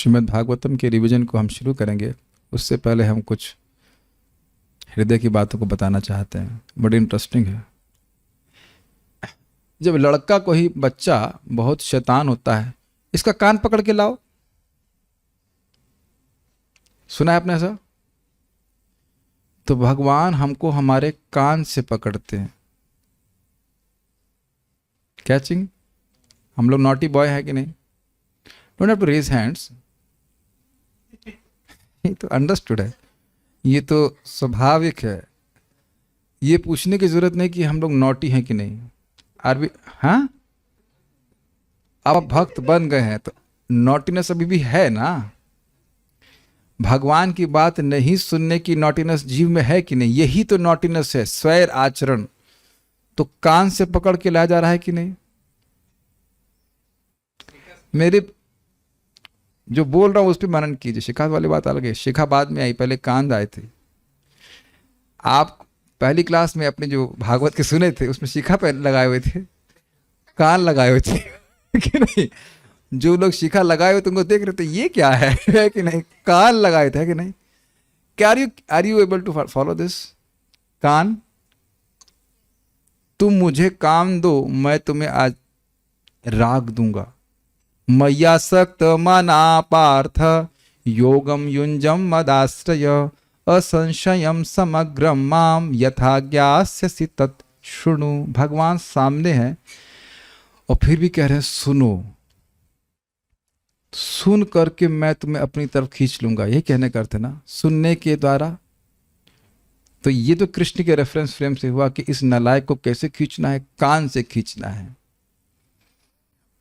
श्रीमद् भागवतम के रिवीजन को हम शुरू करेंगे, उससे पहले हम कुछ हृदय की बातों को बताना चाहते हैं। बड़ी इंटरेस्टिंग है। जब लड़का कोई बच्चा बहुत शैतान होता है, इसका कान पकड़ के लाओ, सुना है आपने ऐसा? तो भगवान हमको हमारे कान से पकड़ते हैं। कैचिंग? हम लोग नॉटी बॉय है कि नहीं? Don't have to raise hands, ये तो अंडरस्टूड है, ये तो स्वाभाविक है। ये पूछने की जरूरत नहीं कि हम लोग नॉटी हैं कि नहीं। आर हाँ, अब आप भक्त बन गए हैं तो नॉटीनेस अभी भी है ना। भगवान की बात नहीं सुनने की नॉटीनेस जीव में है कि नहीं? यही तो नॉटीनेस है, स्वैर आचरण। तो कान से पकड़ के लाया जा रहा है कि नहीं? मेरे जो बोल रहा हूं उस पर मनन कीजिए। शिखा वाली बात अलग है, शिखा बाद में आई, पहले कान आए थे। आप पहली क्लास में अपने जो भागवत के सुने थे उसमें शिखा पे लगाए हुए थे, कान लगाए हुए थे कि नहीं? जो लोग शिखा लगाए हुए तुमको देख रहे थे, ये क्या है कि नहीं? कान लगाए थे कि नहीं? क्या are you able to follow this? कान, तुम मुझे काम दो, मैं तुम्हें आज राग दूंगा। मय्यासक्त मना पार्थ योगम युंजम मदाश्रय असंशयम समग्रम माम यथा ज्ञास्यसि तत् शृणु। भगवान सामने है और फिर भी कह रहे हैं सुनो, सुन करके मैं तुम्हें अपनी तरफ खींच लूंगा। यही कहने का अर्थ है ना, सुनने के द्वारा। तो ये तो कृष्ण के रेफरेंस फ्रेम से हुआ कि इस नालायक को कैसे खींचना है, कान से खींचना है।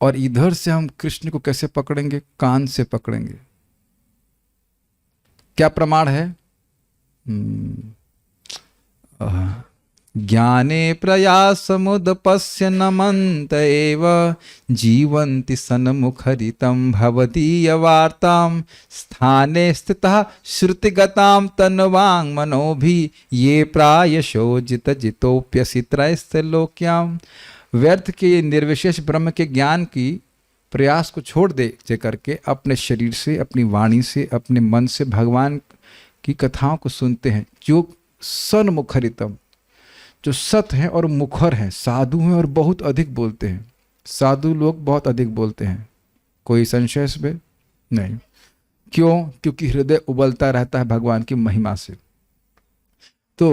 और इधर से हम कृष्ण को कैसे पकड़ेंगे? कान से पकड़ेंगे। क्या प्रमाण है? ज्ञाने प्रयासमुदपस्य नमन्त एव जीवन्ति सन्मुखरितं भवदीय वार्तां स्थाने स्थितः श्रुतिगतां तन्वांग मनोभि ये प्रायशो जित जितोप्यसि त्रैस्त्रलोक्याम्। व्यर्थ के निर्विशेष ब्रह्म के ज्ञान की प्रयास को छोड़ दे करके अपने शरीर से, अपनी वाणी से, अपने मन से भगवान की कथाओं को सुनते हैं। जो सन्मुखरितम, जो सत हैं और मुखर हैं, साधु हैं और बहुत अधिक बोलते हैं। साधु लोग बहुत अधिक बोलते हैं, कोई संशय इसमें नहीं। क्यों? क्योंकि हृदय उबलता रहता है भगवान की महिमा से। तो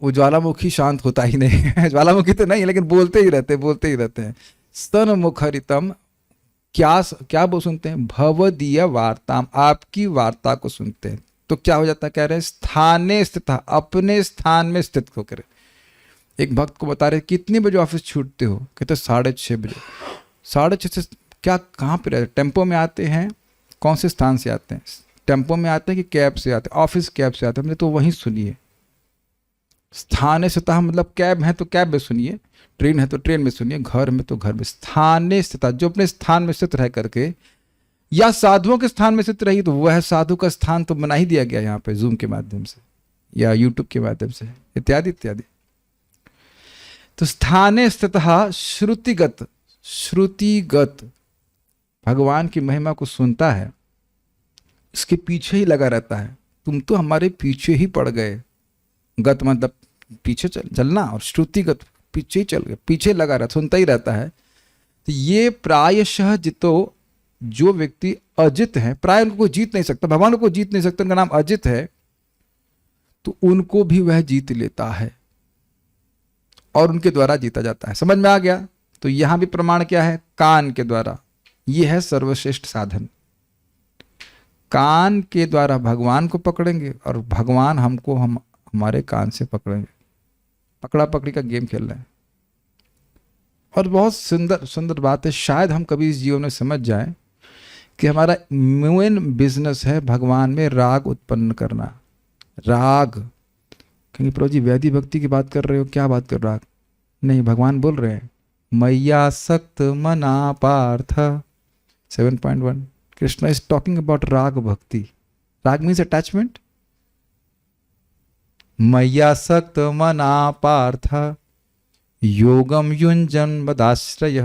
वो ज्वालामुखी शांत होता ही नहीं है। ज्वालामुखी तो नहीं, लेकिन बोलते ही रहते हैं। स्तन मुखरितम, क्या वो सुनते हैं? भवदीय वार्ताम, आपकी वार्ता को सुनते हैं। तो क्या हो जाता है? कह रहे हैं स्थाने स्थित, अपने स्थान में स्थित होकर। एक भक्त को बता रहे कितने बजे ऑफिस छूटते हो? कहते 6:30 बजे। 6:30 से क्या, कहाँ पे रहते? टेम्पो में आते हैं? कौन से स्थान से आते हैं? टेम्पो में आते हैं कि कैब से आते हैं? ऑफिस कैब से आते हैं। तो वहीं सुनिए। स्थाने स्थिता मतलब कैब है तो कैब में सुनिए, ट्रेन है तो ट्रेन में सुनिए, घर में तो घर में। स्थाने स्थिता, जो अपने स्थान में स्थित रह करके, या साधुओं के स्थान में स्थित रही, तो वह साधु का स्थान तो बना ही दिया गया यहाँ पे, जूम के माध्यम से या यूट्यूब के माध्यम से, इत्यादि इत्यादि। तो स्थाने स्थितः श्रुतिगत, श्रुतिगत भगवान की महिमा को सुनता है, इसके पीछे ही लगा रहता है। तुम तो हमारे पीछे ही पड़ गए। गत मतलब पीछे चलना, और श्रुतिगत पीछे ही चल गए, पीछे लगा रहता, सुनता ही रहता है। तो ये प्रायशः जितो, जो व्यक्ति अजित है, प्राय उनको कोई जीत नहीं सकता, भगवान को जीत नहीं सकता, उनका नाम अजित है, तो उनको भी वह जीत लेता है और उनके द्वारा जीता जाता है। समझ में आ गया? तो यहां भी प्रमाण क्या है? कान के द्वारा। यह है सर्वश्रेष्ठ साधन। कान के द्वारा भगवान को पकड़ेंगे और भगवान हमको हमारे कान से पकड़ेंगे। पकड़ा पकड़ी का गेम खेल रहे हैं। और बहुत सुंदर सुंदर बात है। शायद हम कभी इस जीवन में समझ जाएं कि हमारा मेन बिजनेस है भगवान में राग उत्पन्न करना। राग कहेंगे प्रभु जी वैदिक भक्ति की बात कर रहे हो, क्या बात कर राग? नहीं, भगवान बोल रहे हैं मय्यासक्त मना Partha 7.1। Krishna is talking about raga bhakti. राग मीन्स अटैचमेंट। मय्यासक्त मना पार्थ योगम युंजन मदाश्रय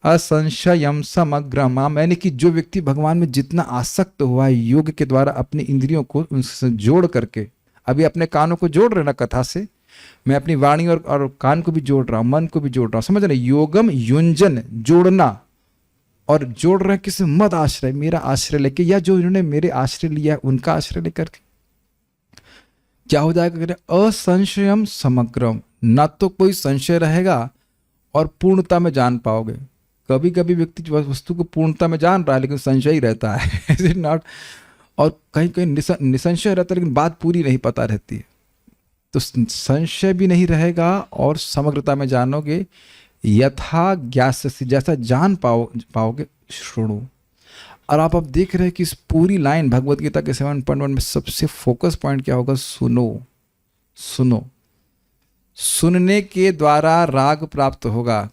असंशयम समग्रमा, यानी कि जो व्यक्ति भगवान में जितना आसक्त हुआ है योग के द्वारा अपनी इंद्रियों को उनसे जोड़ करके, अभी अपने कानों को जोड़ रहे ना कथा से, मैं अपनी वाणी और कान को भी जोड़ रहा हूं, मन को भी जोड़ रहा हूं, समझ रहे, योगम युंजन, जोड़ना, और जोड़ रहे किसी मद आश्रय, मेरा आश्रय लेके, या जो इन्होंने मेरे आश्रय लिया है उनका आश्रय लेकर के क्या हो जाएगा, असंशयम समग्रम, ना तो कोई संशय रहेगा और पूर्णता में जान पाओगे। कभी कभी व्यक्ति वस्तु को पूर्णता में जान रहा है लेकिन संशय ही रहता है इज इट नॉट, और कहीं कहीं निसंशय रहता है लेकिन बात पूरी नहीं पता रहती है। तो संशय भी नहीं रहेगा और समग्रता में जानोगे, यथा ज्ञास्यसि, जैसा जान पाओगे श्रृणु। और आप अब देख रहे हैं कि इस पूरी लाइन भगवत गीता के 7.1 में सबसे फोकस पॉइंट क्या होगा, सुनो। सुनो, सुनने के द्वारा राग प्राप्त होगा।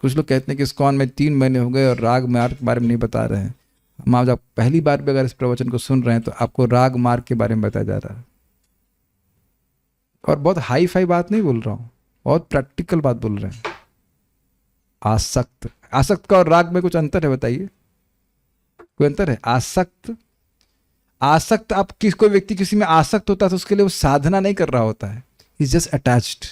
कुछ लोग कहते हैं कि इस्कॉन में 3 महीने हो गए और राग मार्ग के बारे में नहीं बता रहे हैं। हम आज आप पहली बार भी अगर इस प्रवचन को सुन रहे हैं तो आपको राग मार्ग के बारे में बताया जा रहा है, और बहुत हाई फाई बात नहीं बोल रहा हूं, बहुत प्रैक्टिकल बात बोल रहे हैं। आसक्त, आसक्त का और राग में कुछ अंतर है, बताइए, कोई अंतर है? आसक्त, आसक्त, आप कोई व्यक्ति किसी में आसक्त होता है तो उसके लिए वो साधना नहीं कर रहा होता है, इज जस्ट अटैच्ड।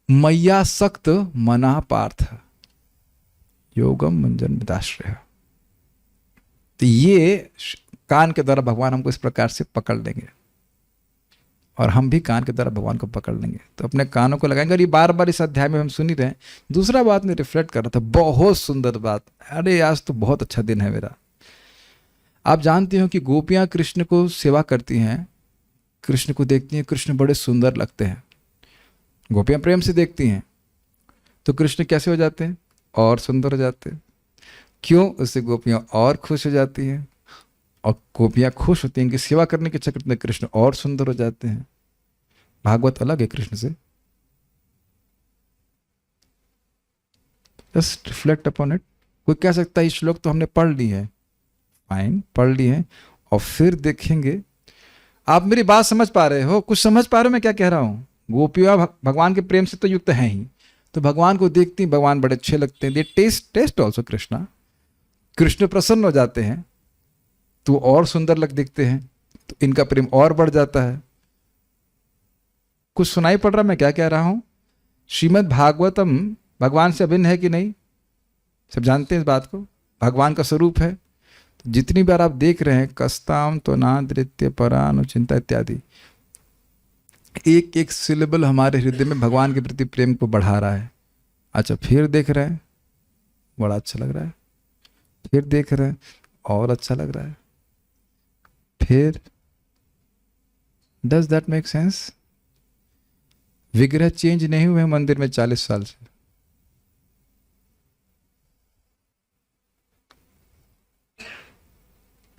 मय्यासक्त मना पार्थ योगम मंजन मिताश्रय। तो ये कान के द्वारा भगवान हमको इस प्रकार से पकड़ लेंगे और हम भी कान के द्वारा भगवान को पकड़ लेंगे। तो अपने कानों को लगाएंगे, और ये बार बार इस अध्याय में हम सुन ही रहे हैं। दूसरा बात मैं रिफ्लेक्ट कर रहा था, बहुत सुंदर बात, अरे आज तो बहुत अच्छा दिन है मेरा। आप जानते हो कि गोपियां कृष्ण को सेवा करती हैं, कृष्ण को देखती हैं, कृष्ण बड़े सुंदर लगते हैं, गोपियां प्रेम से देखती हैं, तो कृष्ण कैसे हो जाते हैं, और सुंदर हो जाते हैं। क्यों? उससे गोपियां और खुश हो जाती हैं, और गोपियां खुश होती हैं कि सेवा करने के चक्कर में कृष्ण और सुंदर हो जाते हैं। भागवत अलग है कृष्ण से, जस्ट रिफ्लेक्ट अपॉन इट। कोई कह सकता है ये श्लोक तो हमने पढ़ ली है, फाइन, पढ़ ली है, और फिर देखेंगे। आप मेरी बात समझ पा रहे हो? कुछ समझ पा रहे हो मैं क्या कह रहा हूं? गोपियां भगवान के प्रेम से तो युक्त हैं ही, तो भगवान को देखती हैं, भगवान बड़े अच्छे लगते हैं, दे टेस्ट ऑल्सो कृष्णा, कृष्ण प्रसन्न हो जाते हैं तो और सुंदर दिखते हैं, तो इनका प्रेम और बढ़ जाता है। कुछ सुनाई पड़ रहा मैं क्या कह रहा हूं? श्रीमद् भागवतम भगवान से अभिन्न है कि नहीं? सब जानते हैं इस बात को, भगवान का स्वरूप है। तो जितनी बार आप देख रहे हैं कस्ताम तो नाद्रित्य परानुचिंता इत्यादि, एक एक सिलेबल हमारे हृदय में भगवान के प्रति प्रेम को बढ़ा रहा है। अच्छा, फिर देख रहे हैं, बड़ा अच्छा लग रहा है, फिर देख रहे हैं, और अच्छा लग रहा है, फिर डज दैट मेक सेंस? विग्रह चेंज नहीं हुए मंदिर में 40 साल से।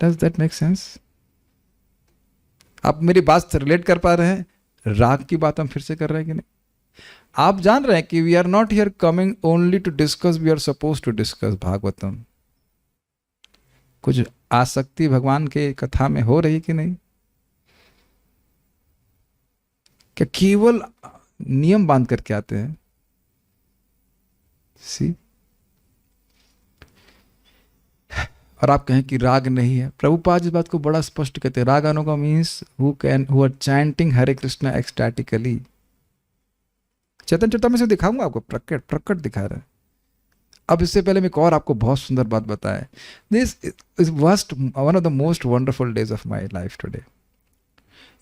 Does that make sense? आप मेरी बात से रिलेट कर पा रहे हैं? राग की बात हम फिर से कर रहे हैं कि नहीं? आप जान रहे हैं कि we are not here coming only to discuss, we are suppose to discuss Bhagavatam. कुछ आसक्ति भगवान के कथा में हो रही कि नहीं? क्या केवल नियम बांध करके आते हैं? सी, और आप कहें कि राग नहीं है। प्रभुपाद इस बात को बड़ा स्पष्ट कहते हैं, राग anugam means who are chanting हरे कृष्णा एक्सटैटिकली। चेतन चरितामृत से दिखाऊंगा आपको, प्रकट प्रकट दिखा रहा है। अब इससे पहले मैं एक और आपको बहुत सुंदर बात बताया। This is one of the most wonderful days of my life today.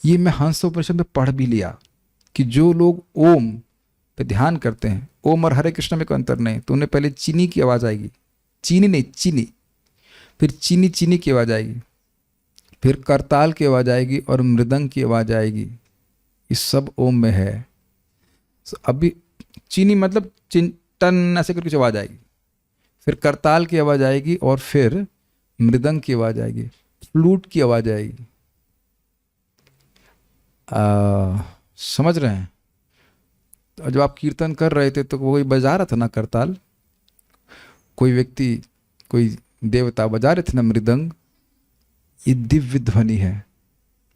ये मैं हंसोपनिषद में पढ़ भी लिया कि जो लोग ओम पे ध्यान करते हैं, ओम और हरे कृष्ण में कोई अंतर नहीं, तो उन्हें पहले चीनी की आवाज आएगी, चीनी नहीं चीनी, फिर चीनी चीनी की आवाज आएगी, फिर करताल की आवाज आएगी और मृदंग की आवाज आएगी। ये सब ओम में है। अभी चीनी मतलब चिंतन ऐसे करके आवाज आएगी, फिर करताल की आवाज आएगी और फिर मृदंग की आवाज आएगी, फ्लूट की आवाज आएगी। समझ रहे हैं? तो जब आप कीर्तन कर रहे थे तो कोई बजा रहा था ना करताल, कोई व्यक्ति, कोई देवता बजा रहे थे ना मृदंग। ये दिव्य ध्वनि है,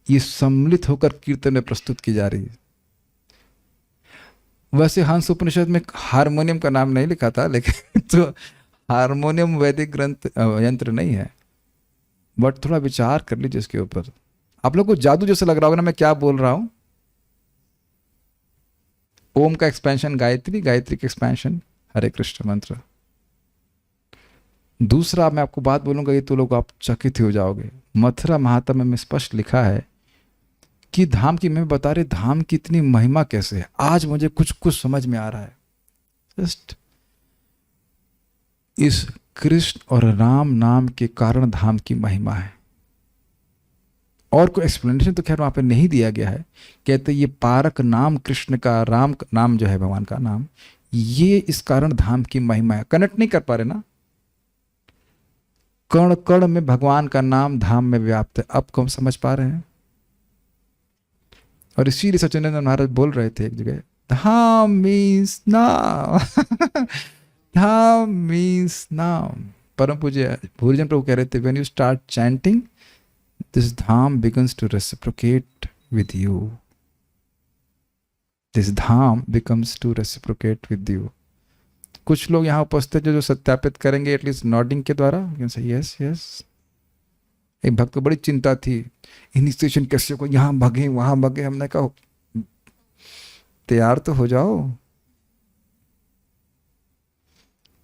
ये सम्मिलित होकर कीर्तन में प्रस्तुत की जा रही है। वैसे हंस उपनिषद में हारमोनियम का नाम नहीं लिखा था, लेकिन तो हारमोनियम वैदिक ग्रंथ यंत्र नहीं है, बट थोड़ा विचार कर लीजिए इसके ऊपर। आप लोग को जादू जैसा लग रहा होगा ना मैं क्या बोल रहा हूं। ओम का एक्सपेंशन गायत्री, गायत्री का एक्सपेंशन हरे कृष्ण मंत्र। दूसरा मैं आपको बात बोलूंगा, ये तो लोग आप चकित हो जाओगे। मथुरा महात्म्य में स्पष्ट लिखा है कि धाम की, मैं बता रहे धाम की इतनी महिमा कैसे है, आज मुझे कुछ कुछ समझ में आ रहा है। जस्ट इस कृष्ण और राम नाम के कारण धाम की महिमा है, और कोई एक्सप्लेनेशन तो खैर वहां पे नहीं दिया गया है। कहते ये पारक नाम कृष्ण का, राम का नाम जो है भगवान का नाम, ये इस कारण धाम की महिमा है। कनेक्ट नहीं कर पा रहे ना, कण कण में भगवान का नाम धाम में व्याप्त है, अब कम समझ पा रहे हैं। और इसीलिए सच्चिदानंद महाराज बोल रहे थे एक जगह, धाम मीन्स नाम धाम मीन्स नाम। परम पूज्य भूरिजन प्रभु कह रहे थे, when you start chanting this dham begins to reciprocate with you. This dham becomes to reciprocate with you. कुछ लोग यहाँ उपस्थित जो सत्यापित करेंगे एटलीस्ट नॉडिंग के द्वारा, यस यस। एक भक्त को बड़ी चिंता थी, इनिशिएशन कैसे को, यहाँ भागे वहां भागे। हमने कहा तैयार तो हो जाओ,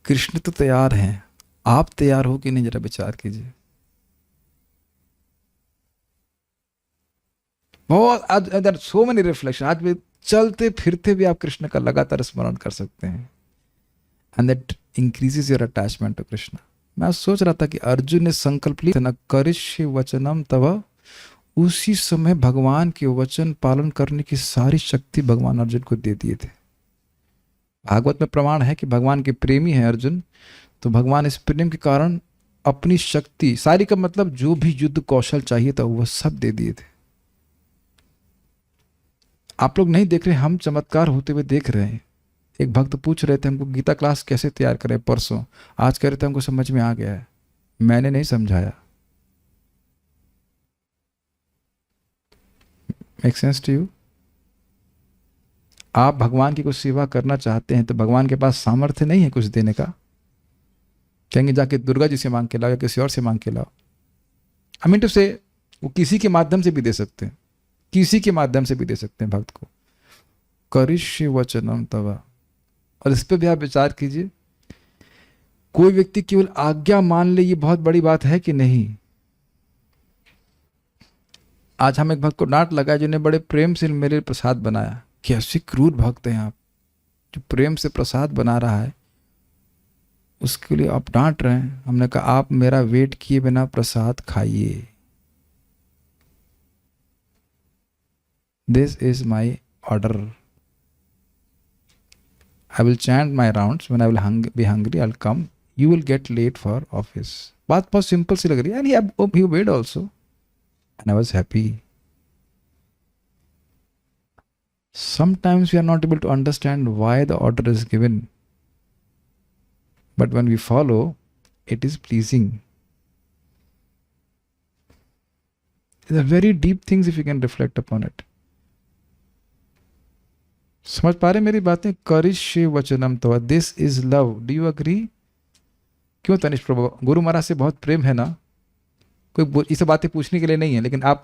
कृष्ण तो तैयार हैं, आप तैयार हो कि नहीं जरा विचार कीजिए। बहुत आज सो मेनी रिफ्लेक्शन, आज भी चलते फिरते भी आप कृष्ण का लगातार स्मरण कर सकते हैं, and that increases your attachment to Krishna. मैं सोच रहा था कि अर्जुन ने संकल्प लिया न करिष्ये वचनम तव, उसी समय भगवान के वचन पालन करने की सारी शक्ति भगवान अर्जुन को दे दिए थे। भागवत में प्रमाण है कि भगवान के प्रेमी है अर्जुन, तो भगवान इस प्रेम के कारण अपनी शक्ति सारी, का मतलब जो भी युद्ध कौशल चाहिए था वह सब दे दिए थे। आप लोग नहीं देख रहे, हम चमत्कार होते हुए देख रहे हैं। एक भक्त पूछ रहे थे हमको गीता क्लास कैसे तैयार करें परसों, आज कह रहे थे हमको समझ में आ गया है, मैंने नहीं समझाया। Make sense to you? आप भगवान की कुछ सेवा करना चाहते हैं तो भगवान के पास सामर्थ्य नहीं है कुछ देने का, कहेंगे जाके दुर्गा जी से मांग के लाओ या किसी और से मांग के लाओ। आई मीन टू से वो किसी के माध्यम से भी दे सकते हैं, किसी के माध्यम से भी दे सकते हैं भक्त को। करिष्ये वचनम तव, और इस पर भी आप विचार कीजिए, कोई व्यक्ति केवल आज्ञा मान ले, ये बहुत बड़ी बात है कि नहीं। आज हम एक भक्त को डांट लगाया जिन्हें बड़े प्रेम से मेरे प्रसाद बनाया। कैसे क्रूर भक्त हैं आप, जो प्रेम से प्रसाद बना रहा है उसके लिए आप डांट रहे हैं। हमने कहा आप मेरा वेट किए बिना प्रसाद खाइए। This is my order. I will chant my rounds. When I will be hungry, I'll come. You will get late for office. बात बहुत सिंपल सी लग रही है, and he obeyed also, and I was happy. Sometimes we are not able to understand why the order is given, but when we follow, it is pleasing. These are very deep things if you can reflect upon it. समझ पा रहे मेरी बातें? करिष्ये वचनम तव, this is love. Do you agree? क्यों तनिष्क प्रभु, गुरु महाराज से बहुत प्रेम है ना? कोई ये सब बातें पूछने के लिए नहीं है, लेकिन आप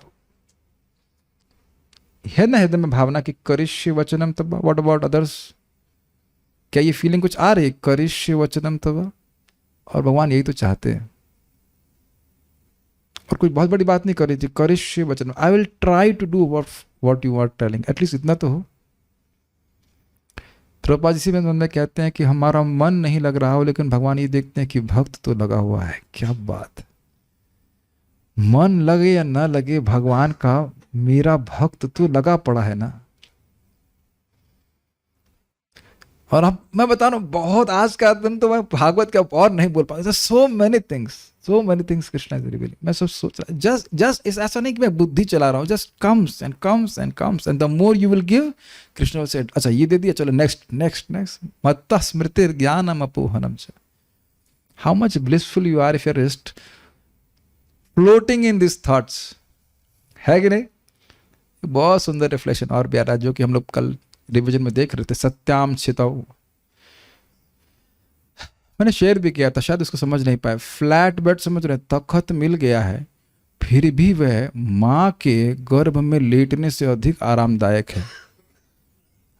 है ना हृदय में भावना कि करिष्ये वचनम तव, व्हाट अबाउट अदर्स? क्या ये फीलिंग कुछ आ रही है, करिष्ये वचनम तव? और भगवान यही तो चाहते हैं, और कोई बहुत बड़ी बात नहीं कर रही थी। करिष्ये वचनम, I will try to do what you are telling, at least इतना तो हो। प्रभुपाद इसी में कहते हैं कि हमारा मन नहीं लग रहा हो, लेकिन भगवान ये देखते हैं कि भक्त तो लगा हुआ है। क्या बात! मन लगे या ना लगे, भगवान का मेरा भक्त तो लगा पड़ा है ना। और अब मैं बता रहा हूं, बहुत आज का दिन तो मैं भागवत का और नहीं बोल पाऊंगा। सो many things Krishna is revealing. मैं सब सोच रहा जस्ट इस ऐसा नहीं कि मैं बुद्धि चला रहा हूं, just comes and comes and comes, and the more you will give, Krishna will say अच्छा ये दे दिया, चलो नेक्स्ट मत्तः स्मृतिर ज्ञानम अपोहनम च। How much blissful you are if you are just floating in this thoughts, है कि नहीं? बहुत सुंदर रिफ्लेक्शन और भी आ रहा है, जो कि हम लोग कल रिवीजन में देख रहे थे, सत्याम छितौ, मैंने शेयर भी किया था, शायद उसको समझ नहीं पाए। फ्लैट बेड समझ रहे, तखत मिल गया है, फिर भी वह माँ के गर्भ में लेटने से अधिक आरामदायक है।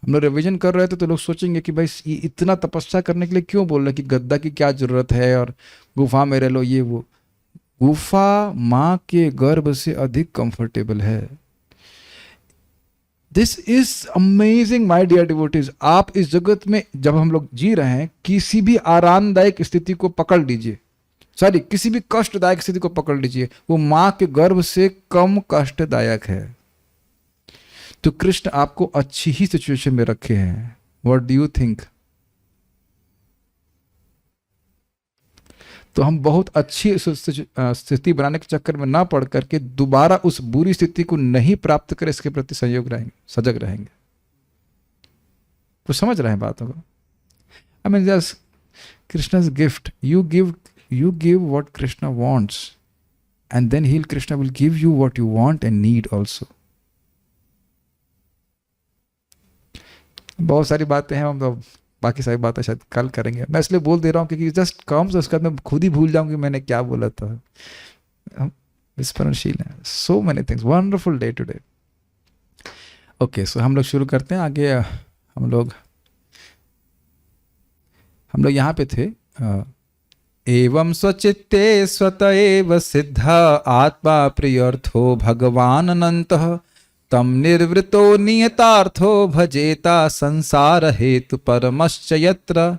हम लोग रिवीजन कर रहे थे तो लोग सोचेंगे कि भाई ये इतना तपस्या करने के लिए क्यों बोल रहे हैं, कि गद्दा की क्या जरूरत है और गुफा में रह लो ये वो। गुफा माँ के गर्भ से अधिक कंफर्टेबल है। This is amazing my dear devotees. आप इस जगत में जब हम लोग जी रहे हैं, किसी भी आरामदायक स्थिति को पकड़ लीजिए, सॉरी किसी भी कष्टदायक स्थिति को पकड़ लीजिए, वो माँ के गर्भ से कम कष्टदायक है। तो कृष्ण आपको अच्छी ही सिचुएशन में रखे हैं। What do you think? तो हम बहुत अच्छी स्थिति बनाने के चक्कर में ना पड़ करके दोबारा उस बुरी स्थिति को नहीं प्राप्त करें, इसके प्रति संयोग रहेंगे, सजग रहेंगे। तो समझ रहे हैं बातों को? I mean just Krishna's gift, you give what Krishna wants and then Krishna will give you what you want and need also. बहुत सारी बातें हैं, हम तो बाकी सारी बातें शायद कल करेंगे। मैं इसलिए बोल दे रहा हूँ क्योंकि जस्ट कम्स, उसके बाद मैं खुद ही भूल जाऊंगी मैंने क्या बोला था। विस्मरणशील है। So many things, wonderful day today. Okay, so हम लोग शुरू करते हैं आगे। हम लोग यहाँ पे थे। एवं स्वचित्ते स्वत एव सिद्ध आत्मा प्रियर्थो भगवान अनंतः तम निर्वृतो नियतार्थो भजेता संसार हेतु परमश्च यत्र।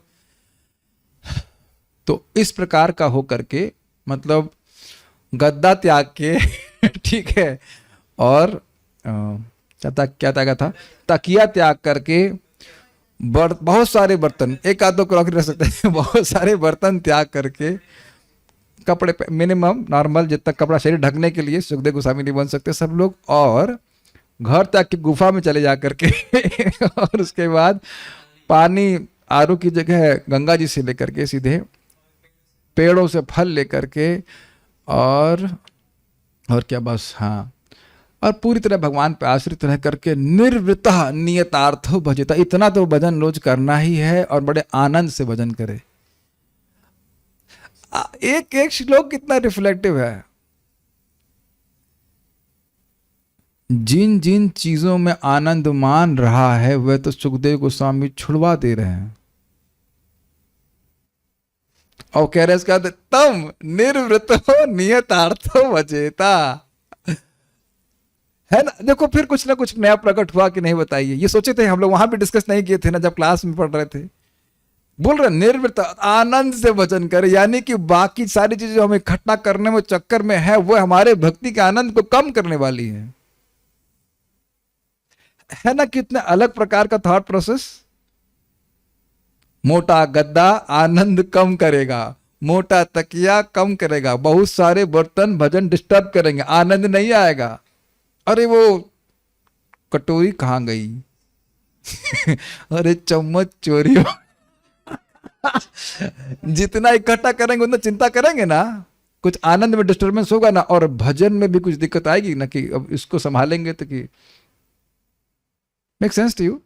तो इस प्रकार का हो करके, मतलब गद्दा त्याग के ठीक है, और क्या त्यागा था, तकिया त्याग करके, बहुत सारे बर्तन, एक आध दो क्रॉकरी रह सकते हैं, बहुत सारे बर्तन त्याग करके, कपड़े मिनिमम नॉर्मल जितना कपड़ा शरीर ढकने के लिए, सुखदेव गोस्वामी नहीं बन सकते सब लोग, और घर तक की गुफा में चले जा करके और उसके बाद पानी आरू की जगह गंगा जी से लेकर के सीधे पेड़ों से फल लेकर के, और क्या बस, हाँ, और पूरी तरह भगवान पे आश्रित रह करके निर्वृतः नियतार्थो भजेता। इतना तो भजन रोज करना ही है, और बड़े आनंद से भजन करे। एक एक श्लोक कितना रिफ्लेक्टिव है। जिन जिन चीजों में आनंद मान रहा है वह तो सुखदेव गोस्वामी छुड़वा दे रहे हैं, और कह रहे इसका तम निर्वृतो नियतार्थो भजेता, है ना। देखो फिर कुछ ना कुछ नया प्रकट हुआ कि नहीं, बताइए। ये सोचे थे हम लोग, वहां भी डिस्कस नहीं किए थे ना जब क्लास में पढ़ रहे थे। बोल रहे निर्वृत आनंद से भजन करे, यानी कि बाकी सारी चीजें हमें इकट्ठा करने में चक्कर में है, वो हमारे भक्ति के आनंद को कम करने वाली है ना। कितने अलग प्रकार का थॉट प्रोसेस। मोटा गद्दा आनंद कम करेगा, मोटा तकिया कम करेगा, बहुत सारे बर्तन भजन डिस्टर्ब करेंगे, आनंद नहीं आएगा। अरे वो कटोरी कहां गई अरे चम्मच चोरी हो जितना इकट्ठा करेंगे उतना चिंता करेंगे ना, कुछ आनंद में डिस्टर्बेंस होगा ना, और भजन में भी कुछ दिक्कत आएगी ना, कि अब इसको संभालेंगे तो कि make sense to you.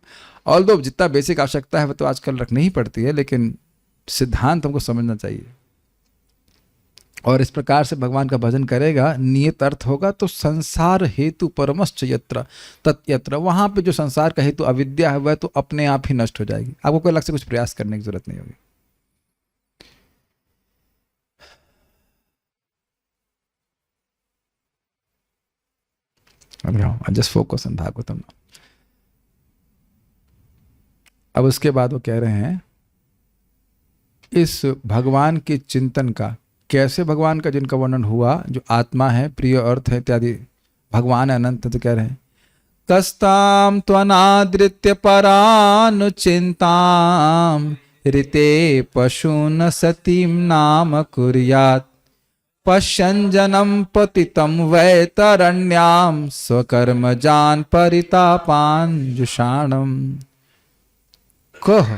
Although जितना बेसिक आवश्यकता है वो तो आजकल रखनी ही पड़ती है, लेकिन सिद्धांत हमको समझना चाहिए। और इस प्रकार से भगवान का भजन करेगा, नियत अर्थ होगा, तो संसार हेतु परमश्च यत्र तत्यत्र, वहां पे जो संसार का हेतु अविद्या है वह तो अपने आप ही नष्ट हो जाएगी। आपको कोई अलग से कुछ प्रयास करने की जरूरत नहीं होगी। Just focus on Bhagavatam. अब उसके बाद वो कह रहे हैं इस भगवान के चिंतन का, कैसे भगवान का जिनका वर्णन हुआ, जो आत्मा है, प्रिय अर्थ है इत्यादि, भगवान अनंत, तो कह रहे हैं कस्ताम त्वनादृत्य परानु चिंताम ऋते पशून सतीम नाम कुर्यात् पश्यन् जनम पतितम वैतरण्याम स्वकर्म जान परितापान जुषाणम। कह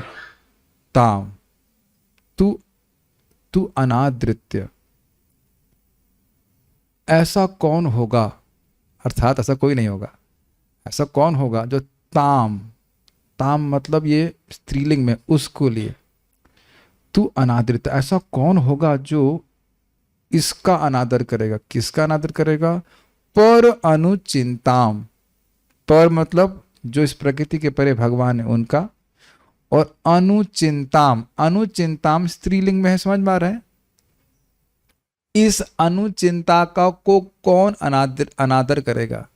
ताम, तू अनादृत्य, ऐसा कौन होगा, अर्थात ऐसा कोई नहीं होगा, ऐसा कौन होगा जो ताम, ताम मतलब ये स्त्रीलिंग में, उसको लिए। तू अनादरित, ऐसा कौन होगा जो इसका अनादर करेगा? किसका अनादर करेगा? पर अनुचिंताम, पर मतलब जो इस प्रकृति के परे भगवान है उनका, और अनुचिंताम, अनुचिंताम स्त्रीलिंग में है, समझ में आ रहा है? इस अनुचिंता का को कौन अनादर अनादर करेगा?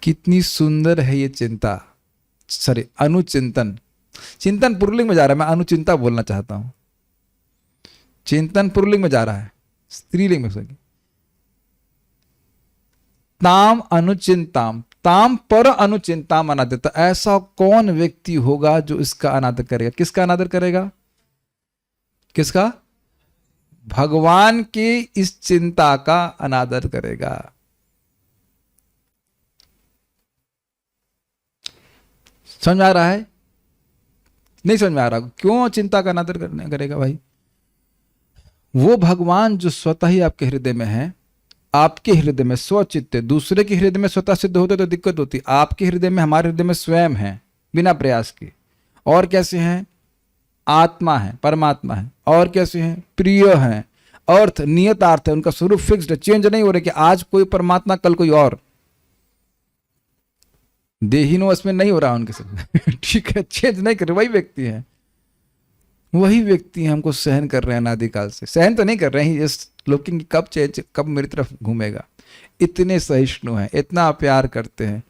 कितनी सुंदर है ये चिंता, सॉरी अनुचिंतन। चिंतन पुरलिंग में जा रहा है, मैं अनुचिंता बोलना चाहता हूं। चिंतन पुरलिंग में जा रहा है, स्त्रीलिंग में सॉरी। ताम अनुचिंताम, ताम पर अनुचिंताम अनादर। ऐसा कौन व्यक्ति होगा जो इसका अनादर करेगा? किसका अनादर करेगा? किसका? भगवान की इस चिंता का अनादर करेगा। समझ में आ रहा है? नहीं समझ में आ रहा? क्यों चिंता का अनादर करेगा भाई? वो भगवान जो स्वतः ही आपके हृदय में है, आपके हृदय में स्वचित्त, दूसरे के हृदय में स्वतः सिद्ध होते तो दिक्कत होती। आपके हृदय में, हमारे हृदय में स्वयं है बिना प्रयास के। और कैसे हैं? आत्मा है, परमात्मा है। और कैसे हैं? प्रिय हैं, अर्थ नियतार्थ है, उनका स्वरूप फिक्स्ड है, चेंज नहीं हो रहे कि आज कोई परमात्मा कल कोई और। देहिनो इसमें नहीं हो रहा उनके साथ ठीक है, चेंज नहीं कर रहे, वही व्यक्ति है, वही व्यक्ति हमको सहन कर रहे हैं अनादिकाल से। सहन तो नहीं कर रहे हैं, इस लुकिंग कब चेंज, कब मेरी तरफ घूमेगा। इतने सहिष्णु हैं, इतना प्यार करते हैं।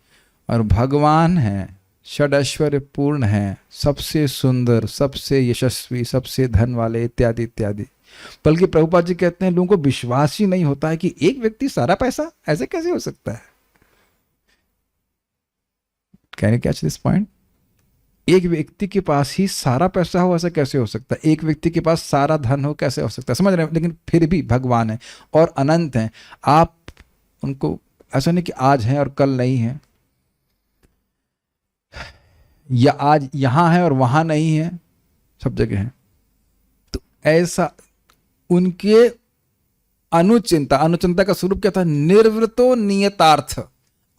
और भगवान हैं, षडैश्वर्य पूर्ण हैं, सबसे सुंदर, सबसे यशस्वी, सबसे धन वाले, इत्यादि इत्यादि। बल्कि प्रभुपाद जी कहते हैं लोगों को विश्वास ही नहीं होता है कि एक व्यक्ति सारा पैसा, ऐसे कैसे हो सकता है? Can you catch this point? एक व्यक्ति के पास ही सारा पैसा हो, ऐसा कैसे हो सकता है? एक व्यक्ति के पास सारा धन हो, कैसे हो सकता है? समझ रहे हैं? लेकिन फिर भी भगवान है और अनंत हैं। आप उनको ऐसा नहीं कि आज हैं और कल नहीं है, या आज यहां है और वहां नहीं है, सब जगह है। तो ऐसा उनके अनुचिंता, अनुचिंता का स्वरूप क्या था? निर्वृतो नियतार्थ,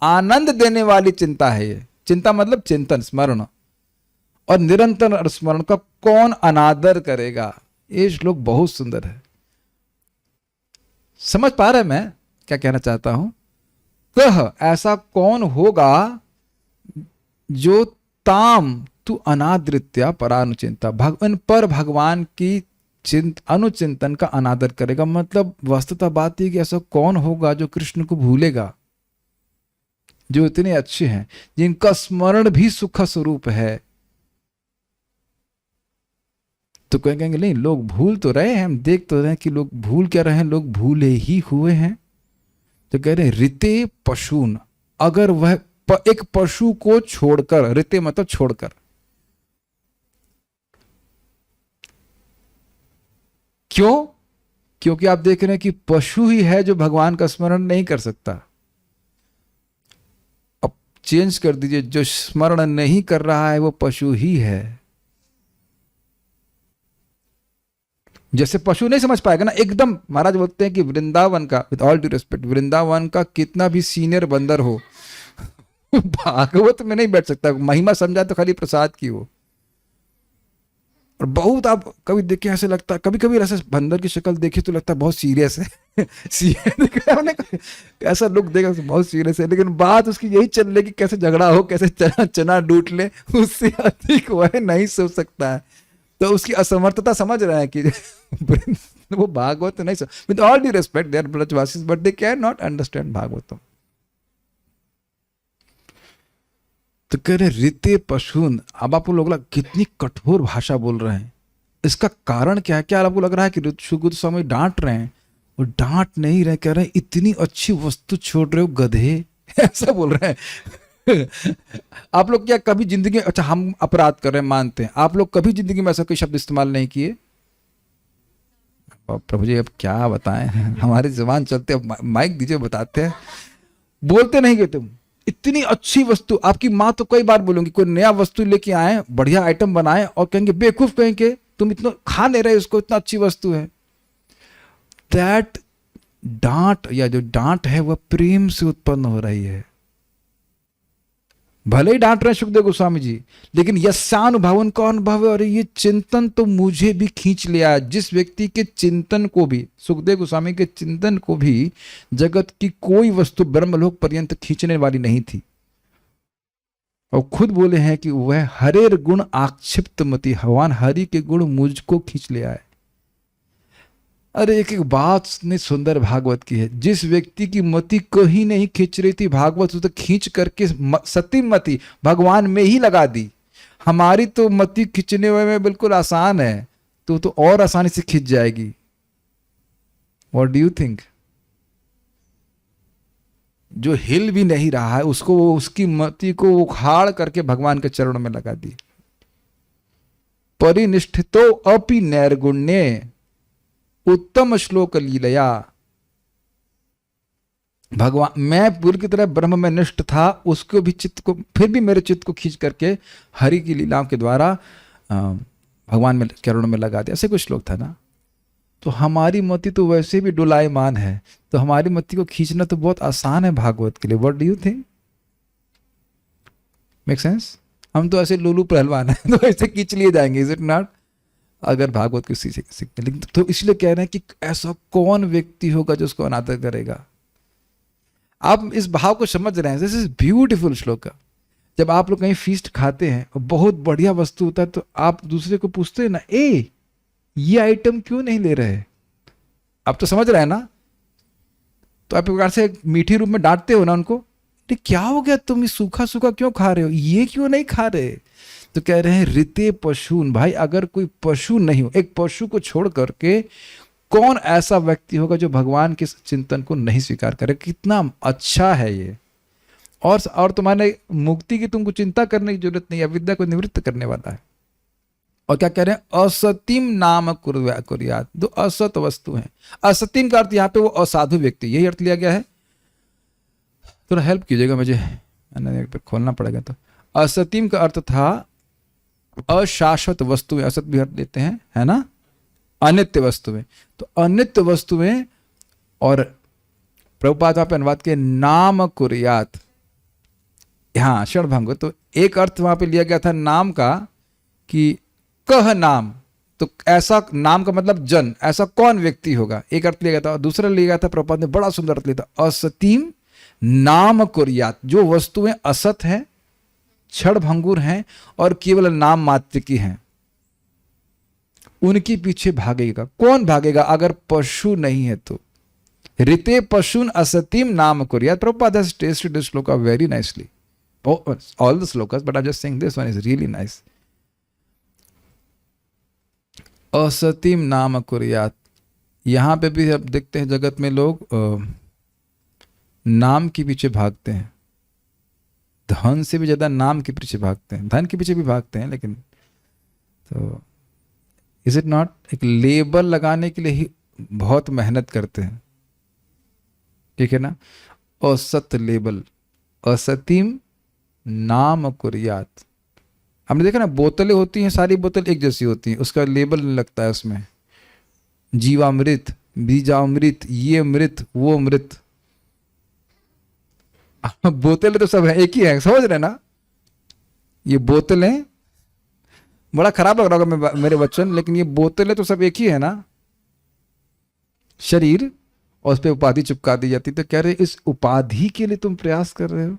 आनंद देने वाली चिंता है ये। चिंता मतलब चिंतन, स्मरण, और निरंतर स्मरण का कौन अनादर करेगा? ये श्लोक बहुत सुंदर है। समझ पा रहे मैं क्या कहना चाहता हूं? कह, ऐसा कौन होगा जो ताम तू अनादृत्या परानुचिंता, भगवान पर भगवान की अनुचिंतन का अनादर करेगा। मतलब वस्तुतः बात है कि ऐसा कौन होगा जो कृष्ण को भूलेगा, जो इतने अच्छे हैं, जिनका स्मरण भी सुख स्वरूप है। तो कहेंगे नहीं, लोग भूल तो रहे हैं, हम देख तो रहे हैं कि लोग भूल क्या रहे हैं, लोग भूले ही हुए हैं। तो कह रहे हैं ऋते पशून, अगर वह एक पशु को छोड़कर, ऋते मतलब छोड़कर, क्यों? क्योंकि आप देख रहे हैं कि पशु ही है जो भगवान का स्मरण नहीं कर सकता। अब चेंज कर दीजिए, जो स्मरण नहीं कर रहा है वो पशु ही है। जैसे पशु नहीं समझ पाएगा ना एकदम। महाराज बोलते हैं कि वृंदावन का, with all due respect, Vrindavan का कितना भी सीनियर बंदर हो भागवत में नहीं बैठ सकता। महिमा समझा तो खाली प्रसाद की हो। और बहुत आप कभी देखे ऐसे लगता है, कभी कभी ऐसे बंदर की शक्ल देखे तो लगता है बहुत सीरियस है ऐसा लुक देखा तो बहुत सीरियस है, लेकिन बात उसकी यही चल रही कि कैसे झगड़ा हो, कैसे चना डूट ले, उससे अधिक वह नहीं सोच सकता है। तो उसकी असमर्थता समझ रहे हैं कि वो भागवत नहीं समझ। With all due respect, they are Brajvasis but they can not understand Bhagavatam. तो कह रहे ऋते पशुन। अब आपको लोग कितनी कठोर भाषा बोल रहे हैं, इसका कारण क्या है? क्या आपको लग रहा है कि शुगुद स्वामी डांट रहे हैं? वो डांट नहीं रहे, कह रहे हैं इतनी अच्छी वस्तु छोड़ रहे हो गधे ऐसा बोल रहे हैं आप लोग क्या कभी जिंदगी, अच्छा हम अपराध कर रहे हैं मानते हैं, आप लोग कभी जिंदगी में ऐसा कोई शब्द इस्तेमाल नहीं किए? प्रभु जी अब क्या बताएं हमारी जुबान चलते, माइक दीजिए, बताते हैं। बोलते नहीं गए तुम इतनी अच्छी वस्तु। आपकी माँ तो कई बार बोलूंगी, कोई नया वस्तु लेके आए, बढ़िया आइटम बनाए और कहेंगे बेवकूफ, कहेंगे तुम इतना खा नहीं रहे उसको, इतना अच्छी वस्तु है। दैट डांट, या जो डांट है वह प्रेम से उत्पन्न हो रही है। भले ही डांट रहे हैं सुखदेव गोस्वामी जी, लेकिन यस्यानुभव उनका अनुभव है और ये चिंतन तो मुझे भी खींच लिया। जिस व्यक्ति के चिंतन को भी, सुखदेव गोस्वामी के चिंतन को भी जगत की कोई वस्तु ब्रह्मलोक पर्यंत खींचने वाली नहीं थी। और खुद बोले हैं कि वह हरेर गुण आक्षिप्त मति, भगवान हरि के गुण मुझको खींच लिया है। अरे एक एक बात ने सुंदर भागवत की है। जिस व्यक्ति की मति कहीं नहीं खींच रही थी, भागवत तो खींच करके सती मति भगवान में ही लगा दी। हमारी तो मति खींचने में बिल्कुल आसान है, तो और आसानी से खींच जाएगी। What do you think? जो हिल भी नहीं रहा है उसको, उसकी मति को उखाड़ करके भगवान के चरणों में लगा दी। परिनिष्ठितो अपि नैर्गुण्ये उत्तम श्लोक लीलया। भगवान, मैं पूरी की तरह ब्रह्म में निष्ठ था, उसको भी चित्त को, फिर भी मेरे चित्त को खींच करके हरि की लीलाओं के द्वारा भगवान में चरणों में लगा दिया। ऐसे कुछ श्लोक था ना। तो हमारी मति तो वैसे भी डुलायमान है, तो हमारी मति को खींचना तो बहुत आसान है भागवत के लिए। What do you think? Make sense? हम तो ऐसे लोलू पहलवान हैं, तो ऐसे खींच लिए जाएंगे, इज इट नॉट? अगर भागवत को सीखते। लेकिन तो इसलिए कह रहे हैं कि ऐसा कौन व्यक्ति होगा जो उसको अनादर करेगा। आप इस भाव को समझ रहे हैं? दिस इज ब्यूटीफुल श्लोक। जब आप लोग कहीं फीस्ट खाते हैं और बहुत बढ़िया वस्तु होता है, तो आप दूसरे को पूछते हैं ना, ए ये आइटम क्यों नहीं ले रहे? आप तो समझ रहे हैं ना? तो आप एक प्रकार से मीठी रूप में डांटते हो ना उनको, क्या हो गया, तुम ये सूखा सूखा क्यों खा रहे हो, ये क्यों नहीं खा रहे? तो कह रहे हैं ऋते पशून। भाई अगर कोई पशु नहीं हो, एक पशु को छोड़ करके कौन ऐसा व्यक्ति होगा जो भगवान के चिंतन को नहीं स्वीकार करे? कितना अच्छा है ये। और तुम्हारे मुक्ति की तुमको चिंता करने की जरूरत नहीं है, अविद्या को निवृत्त करने वाला है। और क्या कह रहे हैं? असतिम नाम कुर्यात। दो असत वस्तु हैं। असतिम का अर्थ यहाँ पे वो असाधु व्यक्ति, यही अर्थ लिया गया है। थोड़ा हेल्प कीजिएगा मुझे, मैंने एक बार खोलना पड़ेगा। तो असतिम का अर्थ था अशाश्वत वस्तुएं, असत भी अर्थ देते हैं, है ना, अनित्य वस्तुएं। तो अनित्य वस्तुएं, और प्रभुपाद वहां पे अनुवाद के नाम कुर्यात, हाँ क्षणभंग। तो एक अर्थ वहां पे लिया गया था नाम का कि कह नाम, तो ऐसा नाम का मतलब जन, ऐसा कौन व्यक्ति होगा, एक अर्थ लिया गया था। और दूसरा लिया गया था, प्रभुपाद ने बड़ा सुंदर अर्थ लिया था, असतीम नाम कुर्यात। जो वस्तुएं असत हैं, क्षण भंगुर हैं और केवल नाम मात्र की हैं, उनके पीछे भागेगा। कौन भागेगा? अगर पशु नहीं है तो। ऋते पशुन असतीम नाम कुर्यात। Prabhupada has tasted this shloka very nicely. All the slokas, but I'm just saying this one is really nice. असतीम नाम कुर्यात। यहां पे भी अब देखते हैं जगत में लोग नाम के पीछे भागते हैं। धन से भी ज्यादा नाम के पीछे भागते हैं। धन के पीछे भी भागते हैं, लेकिन तो इज इट नॉट? एक लेबल लगाने के लिए ही बहुत मेहनत करते हैं, ठीक है ना? असत लेबल, असतीम नाम कुर्यात। हमने देखा ना, बोतलें होती हैं, सारी बोतल एक जैसी होती हैं, उसका लेबल नहीं लगता है उसमें। जीवामृत, बीजामृत, ये अमृत, वो अमृत। बोतलें तो सब है, एक ही है, समझ रहे ना? ये बोतलें, बड़ा खराब लग रहा होगा मेरे वचन, लेकिन ये बोतलें तो सब एक ही है ना। शरीर, और उस पर उपाधि चिपका दी जाती। तो कह रहे इस उपाधि के लिए तुम प्रयास कर रहे हो,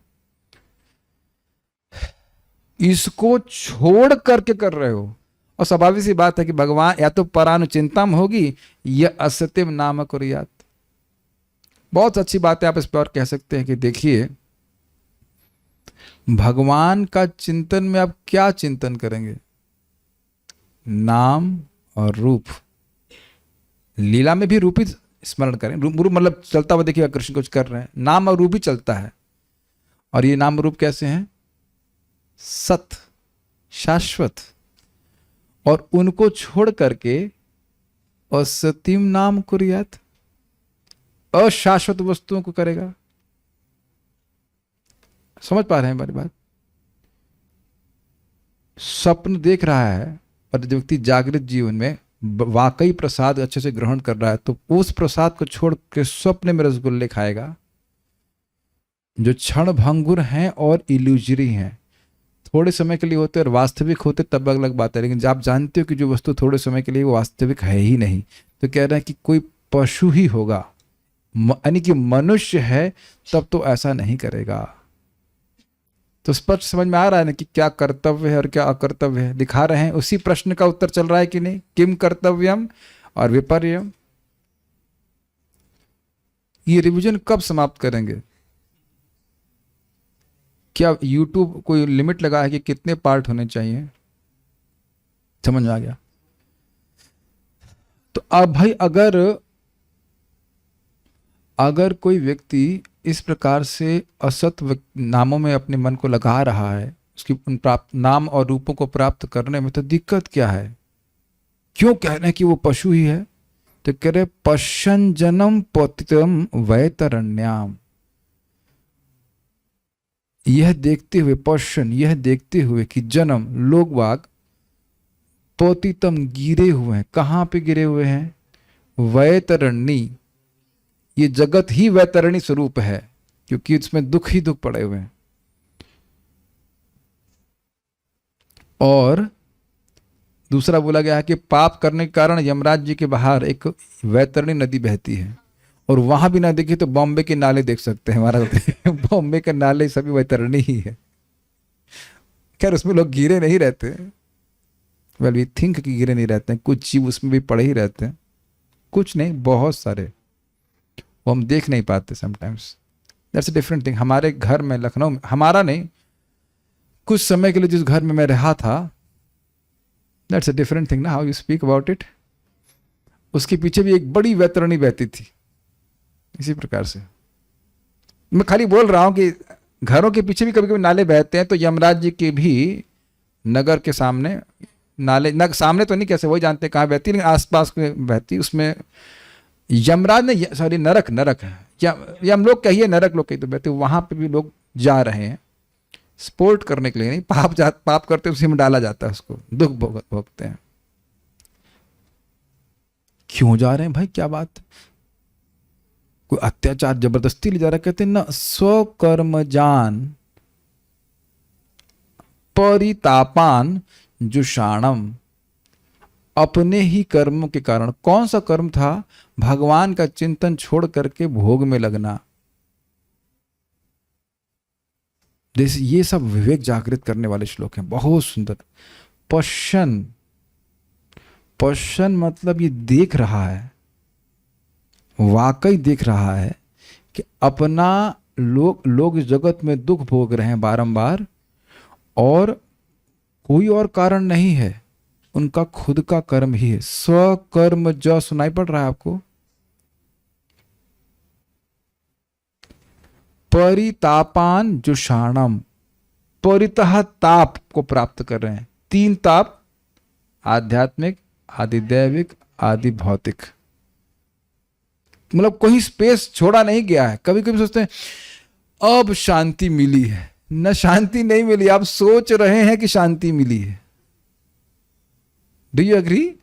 इसको छोड़ करके कर रहे हो। और स्वाभाविक सी बात है कि भगवान या तो परानुचिंतम होगी या असत्यम नाम कुर्यात। बहुत अच्छी बात है, आप इस पर और कह सकते हैं कि देखिए, भगवान का चिंतन में आप क्या चिंतन करेंगे? नाम और रूप। लीला में भी रूप ही स्मरण करें। रूप मतलब चलता हुआ देखिए, कृष्ण कुछ कर रहे हैं, नाम और रूप ही चलता है। और ये नाम रूप कैसे हैं? सत, शाश्वत। और उनको छोड़ करके असतीम नाम कुर्यात, अशाश्वत वस्तुओं को करेगा। समझ पा रहे हैं हमारी बात? स्वप्न देख रहा है और जो व्यक्ति जागृत जीवन में वाकई प्रसाद अच्छे से ग्रहण कर रहा है, तो उस प्रसाद को छोड़ के स्वप्न में रसगुल्ले खाएगा, जो क्षण भंगुर हैं और इल्यूजरी हैं, थोड़े समय के लिए होते और वास्तविक होते तब अलग बात है, लेकिन जब आप जानते हो कि जो वस्तु थोड़े समय के लिए वो वास्तविक है ही नहीं, तो कह रहे हैं कि कोई पशु ही होगा, यानी कि मनुष्य है तब तो ऐसा नहीं करेगा। तो स्पष्ट समझ में आ रहा है ना कि क्या कर्तव्य है और क्या अकर्तव्य है। दिखा रहे हैं उसी प्रश्न का उत्तर चल रहा है कि नहीं, किम कर्तव्यम और विपर्यम। ये रिवीजन कब समाप्त करेंगे? क्या YouTube कोई लिमिट लगा है कि कितने पार्ट होने चाहिए? समझ में आ गया? तो अब भाई अगर कोई व्यक्ति इस प्रकार से असत नामों में अपने मन को लगा रहा है, उसकी उन प्राप्त नाम और रूपों को प्राप्त करने में, तो दिक्कत क्या है? क्यों कह रहे हैं कि वो पशु ही है? तो कह रहे पश्यन जनम पतितम वैतरण्याम, यह देखते हुए, पश्यन यह देखते हुए कि जन्म लोग वाग पतितम गिरे हुए हैं। कहां पे गिरे हुए हैं? वैतरणी, ये जगत ही वैतरणी स्वरूप है, क्योंकि इसमें दुख ही दुख पड़े हुए हैं। और दूसरा बोला गया है कि पाप करने के कारण यमराज जी के बाहर एक वैतरणी नदी बहती है, और वहां भी ना देखिए तो बॉम्बे के नाले देख सकते हैं हमारा बॉम्बे के नाले सभी वैतरणी ही है। खैर उसमें लोग गिरे नहीं रहते, वेल वी थिंक कि गिरे नहीं रहते हैं, कुछ जीव उसमें भी पड़े ही रहते हैं, कुछ नहीं बहुत सारे, वो हम देख नहीं पाते sometimes. That's a different thing. हमारे घर में लखनऊ में, हमारा नहीं, कुछ समय के लिए जिस घर में मैं रहा था, दैट्स अ डिफरेंट थिंग ना, how you speak about it. उसके पीछे भी एक बड़ी वैतरणी बहती थी। इसी प्रकार से मैं खाली बोल रहा हूं कि घरों के पीछे भी कभी कभी नाले बहते हैं, तो यमराज जी के भी नगर के सामने नाले, सामने तो नहीं, कैसे वही जानते हैं कहाँ बहती, लेकिन आसपास में बहती। उसमें यमराज ने, सॉरी नरक है, या हम लोग कहिए नरक लोग कहीं तो बहते, वहां पे भी लोग जा रहे हैं स्पोर्ट करने के लिए, नहीं पाप करते उसी में डाला जाता है, उसको दुख भोगते हैं। क्यों जा रहे हैं भाई, क्या बात? कोई अत्याचार जबरदस्ती ले जा रहा है? कहते हैं ना, स्वकर्म जान परितापान जुषाणम, अपने ही कर्मों के कारण। कौन सा कर्म था? भगवान का चिंतन छोड़ करके भोग में लगना। ये सब विवेक जागृत करने वाले श्लोक हैं, बहुत सुंदर। पश्यन, पश्यन मतलब ये देख रहा है, वाकई देख रहा है कि अपना लोग जगत में दुख भोग रहे हैं बारंबार, और कोई और कारण नहीं है, उनका खुद का कर्म ही है। स्वकर्म जो सुनाई पड़ रहा है आपको? परितापान जुषाणम, परितः ताप को प्राप्त कर रहे हैं। 3 ताप, आध्यात्मिक, आदि दैविक, आदि भौतिक, मतलब कोई स्पेस छोड़ा नहीं गया है। कभी कभी सोचते हैं अब शांति मिली है, न शांति नहीं मिली, आप सोच रहे हैं कि शांति मिली है। Do you agree?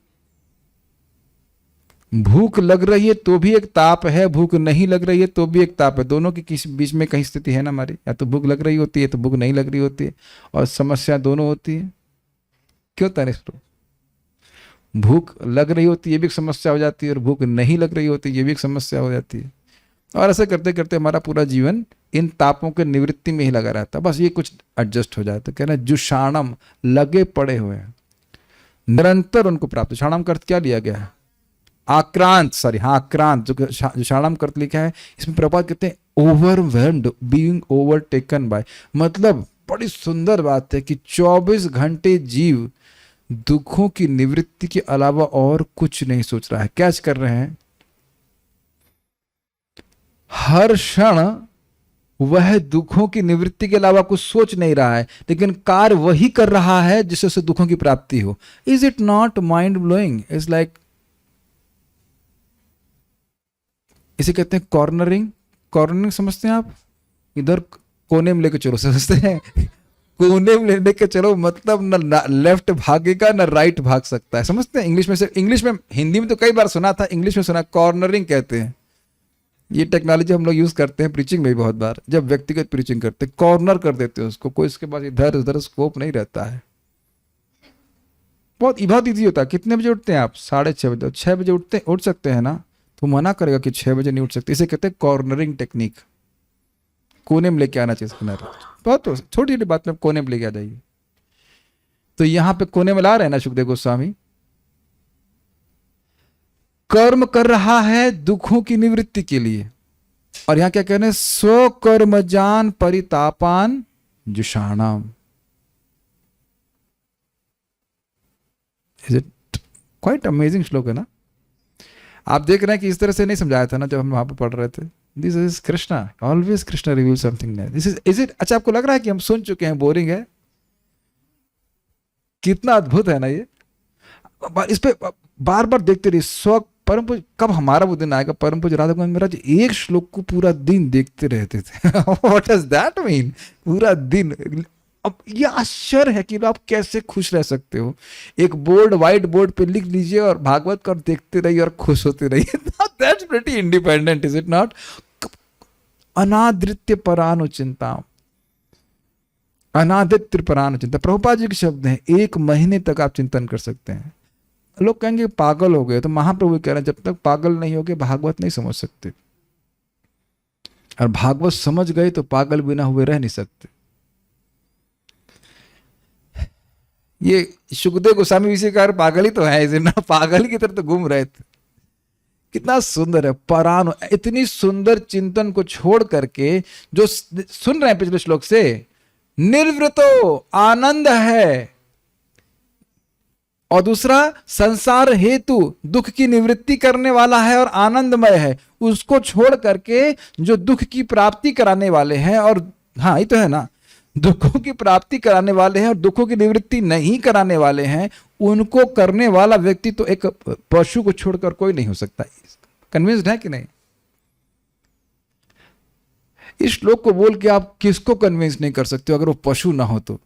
भूख लग रही है तो भी एक ताप है, भूख नहीं लग रही है तो भी एक ताप है। दोनों की किसी बीच में कहीं स्थिति है ना हमारी, या तो भूख लग रही होती है तो भूख नहीं लग रही होती है, और समस्या दोनों होती है। क्यों तनिष्ठ? भूख लग रही होती है ये भी एक समस्या हो जाती है, और भूख नहीं लग रही होती ये भी एक समस्या हो जाती है। और ऐसे करते करते हमारा पूरा जीवन इन तापों के निवृत्ति में ही लगा रहता है, बस ये कुछ एडजस्ट हो जाए। तो कहना जुषाणम, लगे पड़े हुए हैं, निरंतर उनको प्राप्त। शाणम का अर्थ क्या लिया गया है? आक्रांत, सॉरी हाँ आक्रांत, जो शाणम का अर्थ लिखा है इसमें प्रपात कहते हैं ओवरवेल्म्ड, बीइंग ओवरटेकन बाय। मतलब बड़ी सुंदर बात है कि 24 घंटे जीव दुखों की निवृत्ति के अलावा और कुछ नहीं सोच रहा है। कैच कर रहे हैं हर क्षण, वह दुखों की निवृत्ति के अलावा कुछ सोच नहीं रहा है, लेकिन कार्य वही कर रहा है जिससे उसे दुखों की प्राप्ति हो। Is it not mind blowing? Is like, इसे कहते हैं कॉर्नरिंग। कॉर्नरिंग समझते हैं आप? इधर कोने में लेके चलो, समझते हैं? कोने में लेने के चलो मतलब न लेफ्ट भागेगा न राइट भाग सकता है, समझते हैं? इंग्लिश में से, इंग्लिश में, हिंदी में तो कई बार सुना था, इंग्लिश में सुना, कॉर्नरिंग कहते हैं। ये टेक्नोलॉजी हम लोग यूज करते हैं प्रीचिंग में भी बहुत बार, जब व्यक्तिगत प्रीचिंग करते हैं, कॉर्नर कर देते हैं उसको, कोई इसके पास इधर उधर स्कोप नहीं रहता है। बहुत ईजी होता है। कितने बजे उठते हैं आप? 6:30 बजे। 6 बजे उठ सकते हैं ना? तो मना करेगा कि 6 बजे नहीं उठ सकते। इसे कहते हैं कॉर्नरिंग टेक्निक। कोने में लेके आना चाहिए किनारे। बहुत छोटी छोटी बात में कोने में लेके आ जाइए। तो यहां पे कोने में ला रहे हैं ना सुखदेव गोस्वामी, कर्म कर रहा है दुखों की निवृत्ति के लिए। और यहां क्या कह रहे हैं? स्वकर्म जान परितापान जुषाणाम। इज इट क्वाइट अमेजिंग श्लोक है ना? आप देख रहे हैं कि इस तरह से नहीं समझाया था ना जब हम वहां पर पढ़ रहे थे। This is Krishna, always Krishna reveal something new. This is it? अच्छा, आपको लग रहा है कि हम सुन चुके हैं, बोरिंग है? कितना अद्भुत है ना ये। इस पे बार बार देखते रहिए। स्व परम पूज, कब हमारा वो दिन आएगा परम पूज राधा गोविंद महाराज एक श्लोक को पूरा दिन देखते रहते थे। What does that mean? पूरा दिन। अब ये आश्चर्य है कि आप कैसे खुश रह सकते हो। एक बोर्ड, व्हाइट बोर्ड पे लिख लीजिए और भागवत कर देखते रहिए और खुश होते रहिए। That's pretty independent, is it not? अनादृत्य परानुचिंता, अनादित्य परानुचिंता प्रभुपाद जी के शब्द हैं। 1 महीने तक आप चिंतन कर सकते हैं। लोग कहेंगे पागल हो गए, तो महाप्रभु कह रहे हैं जब तक पागल नहीं होगे भागवत नहीं समझ सकते। और भागवत समझ गए तो पागल बिना हुए रह नहीं सकते। ये सुखदेव गोस्वामी इसी कारण पागल ही तो है, इसे ना पागल की तरह तो घूम रहे थे। कितना सुंदर है परानु। इतनी सुंदर चिंतन को छोड़ करके जो सुन रहे हैं पिछले श्लोक से, निर्वृतो आनंद है, और दूसरा संसार हेतु दुख की निवृत्ति करने वाला है और आनंदमय है, उसको छोड़ करके जो दुख की प्राप्ति कराने वाले हैं, और हाँ ये तो है ना, दुखों की प्राप्ति कराने वाले हैं और दुखों की निवृत्ति नहीं कराने वाले हैं, उनको करने वाला व्यक्ति तो एक पशु को छोड़कर कोई नहीं हो सकता। कन्विंस्ड है कि नहीं? इस श्लोक को बोल के आप किसको कन्विंस नहीं कर सकते हो अगर वो पशु ना हो तो?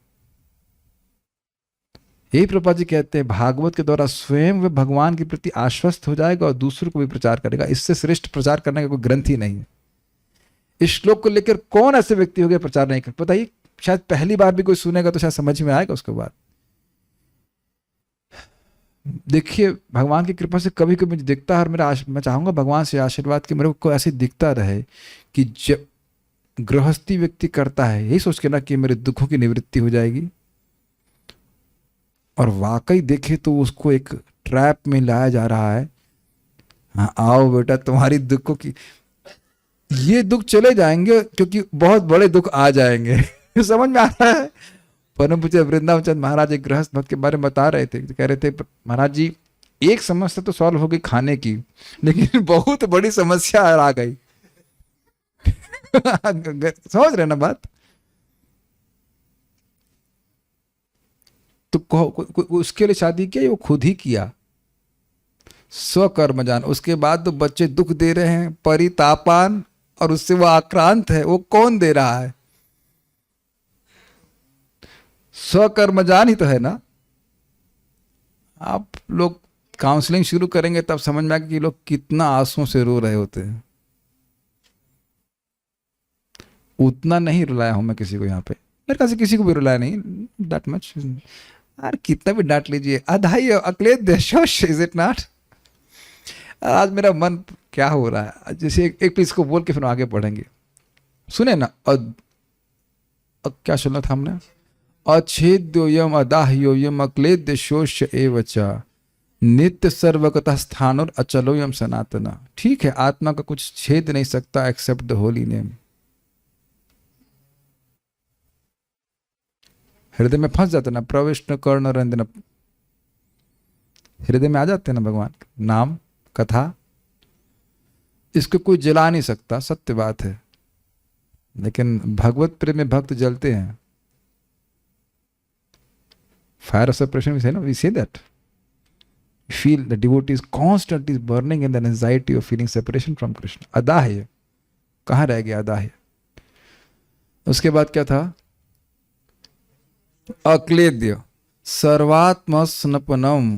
यही प्रभुपाद जी कहते हैं भागवत के द्वारा स्वयं वे भगवान के प्रति आश्वस्त हो जाएगा और दूसरों को भी प्रचार करेगा। इससे श्रेष्ठ प्रचार करने का कोई ग्रंथ ही नहीं है। इस श्लोक को लेकर कौन ऐसे व्यक्ति हो गए प्रचार नहीं कर? बताइए, शायद पहली बार भी कोई सुनेगा तो शायद समझ में आएगा उसके बाद। देखिए भगवान की कृपा से कभी कभी मुझे दिखता है, और मैं चाहूंगा भगवान से आशीर्वाद कि मेरे को ऐसे दिखता रहे कि जब गृहस्थी व्यक्ति करता है यही सोच के ना कि मेरे दुखों की निवृत्ति हो जाएगी, और वाकई देखे तो उसको एक ट्रैप में लाया जा रहा है। हाँ आओ बेटा तुम्हारी दुखों की, ये दुख चले जाएंगे क्योंकि बहुत बड़े दुख आ जाएंगे। समझ में आ रहा है? परम पूज्य वृंदावन चंद महाराज एक गृहस्थ भक्त के बारे में बता रहे थे, कह रहे थे महाराज जी एक समस्या तो सॉल्व हो गई खाने की, लेकिन बहुत बड़ी समस्या आ गई। समझ रहे ना बात? तो उसके लिए शादी किया वो खुद ही किया, स्वकर्म जान। उसके बाद तो बच्चे दुख दे रहे हैं परितापान, और उससे वो आक्रांत है। वो कौन दे रहा है? स्वकर्म जान ही तो है ना। आप लोग काउंसलिंग शुरू करेंगे तब समझ में आएगा कि लोग कितना आंसुओं से रो रहे होते हैं। उतना नहीं रुलाया हूं मैं किसी को यहाँ पे, मेरे ख्याल से किसी को भी रुलाया नहीं दैट मच। यार कितना भी डांट लीजिए, अधाई अक्लेद देशोश, इज इट नॉट? आज मेरा मन क्या हो रहा है, जैसे एक प्लीज को बोल के फिर आगे बढ़ेंगे। सुने ना, क्या सुना था हमने? अच्छेद्योयम अदाह्योयम अक्लेद शोष एवचा नित्य सर्वगतः स्थान और अचलोयम सनातना। ठीक है, आत्मा का कुछ छेद नहीं सकता एक्सेप्ट द होली नेम। हृदय में फंस जाते ना, प्रविष्ण कर्ण रंजन, हृदय में आ जाते ना भगवान नाम कथा, इसको कोई जला नहीं सकता, सत्य बात है। लेकिन भगवत प्रेम में भक्त जलते हैं। फायर ऑफ सेपरेशन वी से ना, we say that feel the devotee is constantly burning in the anxiety of feeling separation from Krishna. अदाह्य, कहाँ रह गया अदाह्य? उसके बाद क्या था? अक्लेद्य सर्वात्म स्नपनम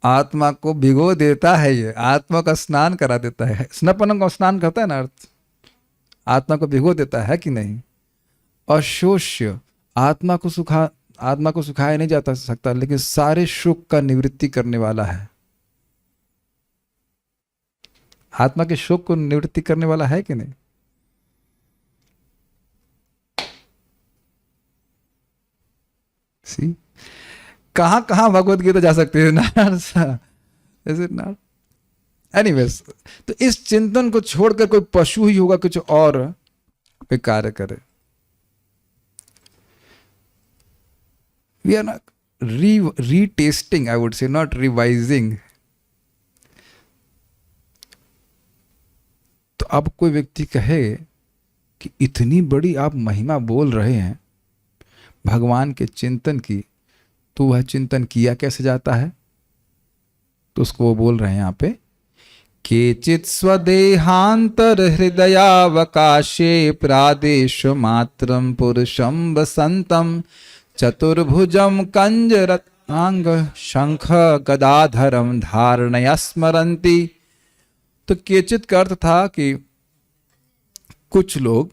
आत्मा को भिगो देता है, ये आत्मा का स्नान करा देता है। स्नपन को स्नान करता है ना, अर्थ आत्मा को भिगो देता है कि नहीं। अशोष्य, आत्मा को सुखाया नहीं जाता सकता, लेकिन सारे शोक का निवृत्ति करने वाला है। आत्मा के शोक को निवृत्ति करने वाला है कि नहीं। सी कहां कहां भगवत गीता जा सकती है ना। एनीवेज, तो इस चिंतन को छोड़कर कोई पशु ही होगा कुछ और पे कार्य करे। We are not retesting, I would say, not revising. तो अब कोई व्यक्ति कहे कि इतनी बड़ी आप महिमा बोल रहे हैं भगवान के चिंतन की, तो वह चिंतन किया कैसे जाता है। तो उसको वो बोल रहे हैं यहाँ पे, केचित् स्वदेहांतर हृदयावकाशे प्रादेश मात्रम पुरुषम वसंतम चतुर्भुजम कंजरतांग शंख गदाधरम धारणया स्मरन्ति। तो केचित का अर्थ था कि कुछ लोग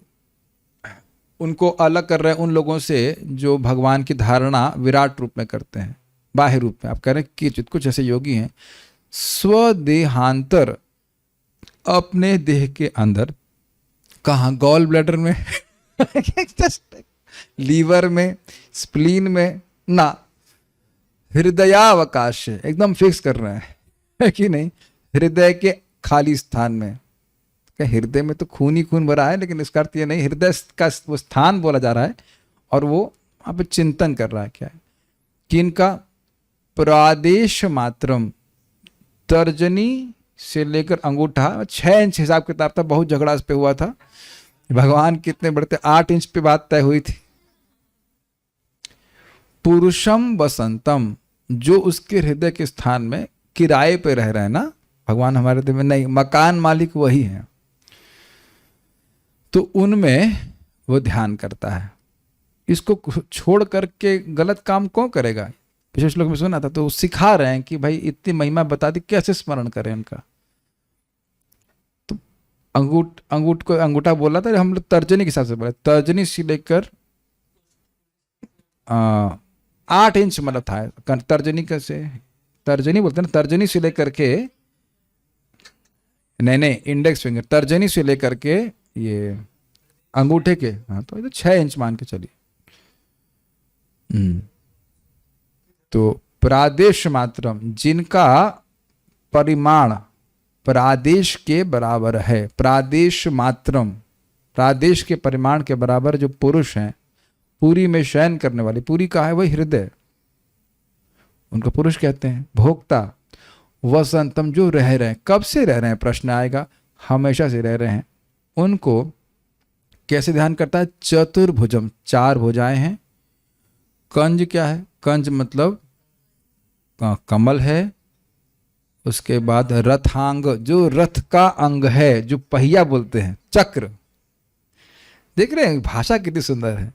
उनको अलग कर रहे हैं उन लोगों से जो भगवान की धारणा विराट रूप में करते हैं, बाह्य रूप में। आप कह रहे हैं केचित, कुछ ऐसे योगी हैं स्वदेहांतर, अपने देह के अंदर, कहाँ, गॉल ब्लैडर में लीवर में, स्प्लीन में ना, हृदयावकाश है, एकदम फिक्स कर रहे हैं, है कि नहीं, हृदय के खाली स्थान में। हृदय में तो खून ही खून भरा है, लेकिन इसका अर्थ ये नहीं, हृदय का वो स्थान बोला जा रहा है। और वो वहां पे चिंतन कर रहा है क्या है कि इनका प्रादेश मात्रम, तर्जनी से लेकर अंगूठा 6 इंच हिसाब किताब था, बहुत झगड़ा इस पे हुआ था। भगवान कितने बड़े थे, 8 इंच पे बात तय हुई थी। पुरुषम वसंतम, जो उसके हृदय के स्थान में किराए पे रह रहे हैं ना, भगवान हमारे हृदय में नहीं, मकान मालिक वही है, तो उनमें वो ध्यान करता है। इसको छोड़ करके गलत काम कौन करेगा। पिछले श्लोक में सुना था, तो सिखा रहे हैं कि भाई इतनी महिमा बता दी, कैसे स्मरण करें उनका। तो अंगूठा बोला था, हम लोग तर्जनी के हिसाब से बोला, तर्जनी से लेकर 8 इंच मतलब था, तर्जनी कैसे, तर्जनी बोलते हैं ना, तर्जनी से लेकर के, नहीं इंडेक्स फिंगर, तर्जनी से लेकर के ये अंगूठे के, हाँ, तो इधर 6 इंच मान के चलिए। तो प्रादेश मात्रम, जिनका परिमाण प्रादेश के बराबर है, प्रादेश मात्रम, प्रादेश के परिमाण के बराबर जो पुरुष हैं, पूरी में शयन करने वाले, पूरी का है वही हृदय, उनका पुरुष कहते हैं। भोक्ता, वसंतम, जो रह रहे हैं, कब से रह रहे हैं प्रश्न आएगा, हमेशा से रह रहे हैं, उनको कैसे ध्यान करता है। चतुर्भुजम, 4 भुजाएं हैं। कंज क्या है, कंज मतलब कमल है। उसके बाद रथांग, जो रथ का अंग है, जो पहिया बोलते हैं, चक्र, देख रहे हैं भाषा कितनी सुंदर है।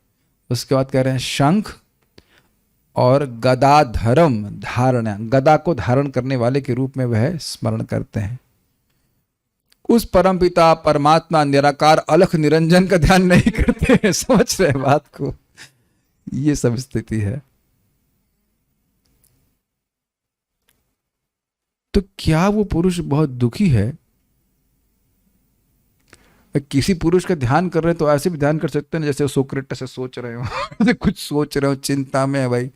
उसके बाद कह रहे हैं शंख, और गदाधरम, धारणा, गदा को धारण करने वाले के रूप में वह स्मरण करते हैं। उस परमपिता परमात्मा निराकार अलख निरंजन का ध्यान नहीं करते हैं। समझ रहे बात को, ये सब स्थिति है। तो क्या वो पुरुष बहुत दुखी है। किसी पुरुष का ध्यान कर रहे हैं तो ऐसे भी ध्यान कर सकते हैं जैसे सोक्रेटस से सोच रहे हो कुछ सोच रहे हो, चिंता में है भाई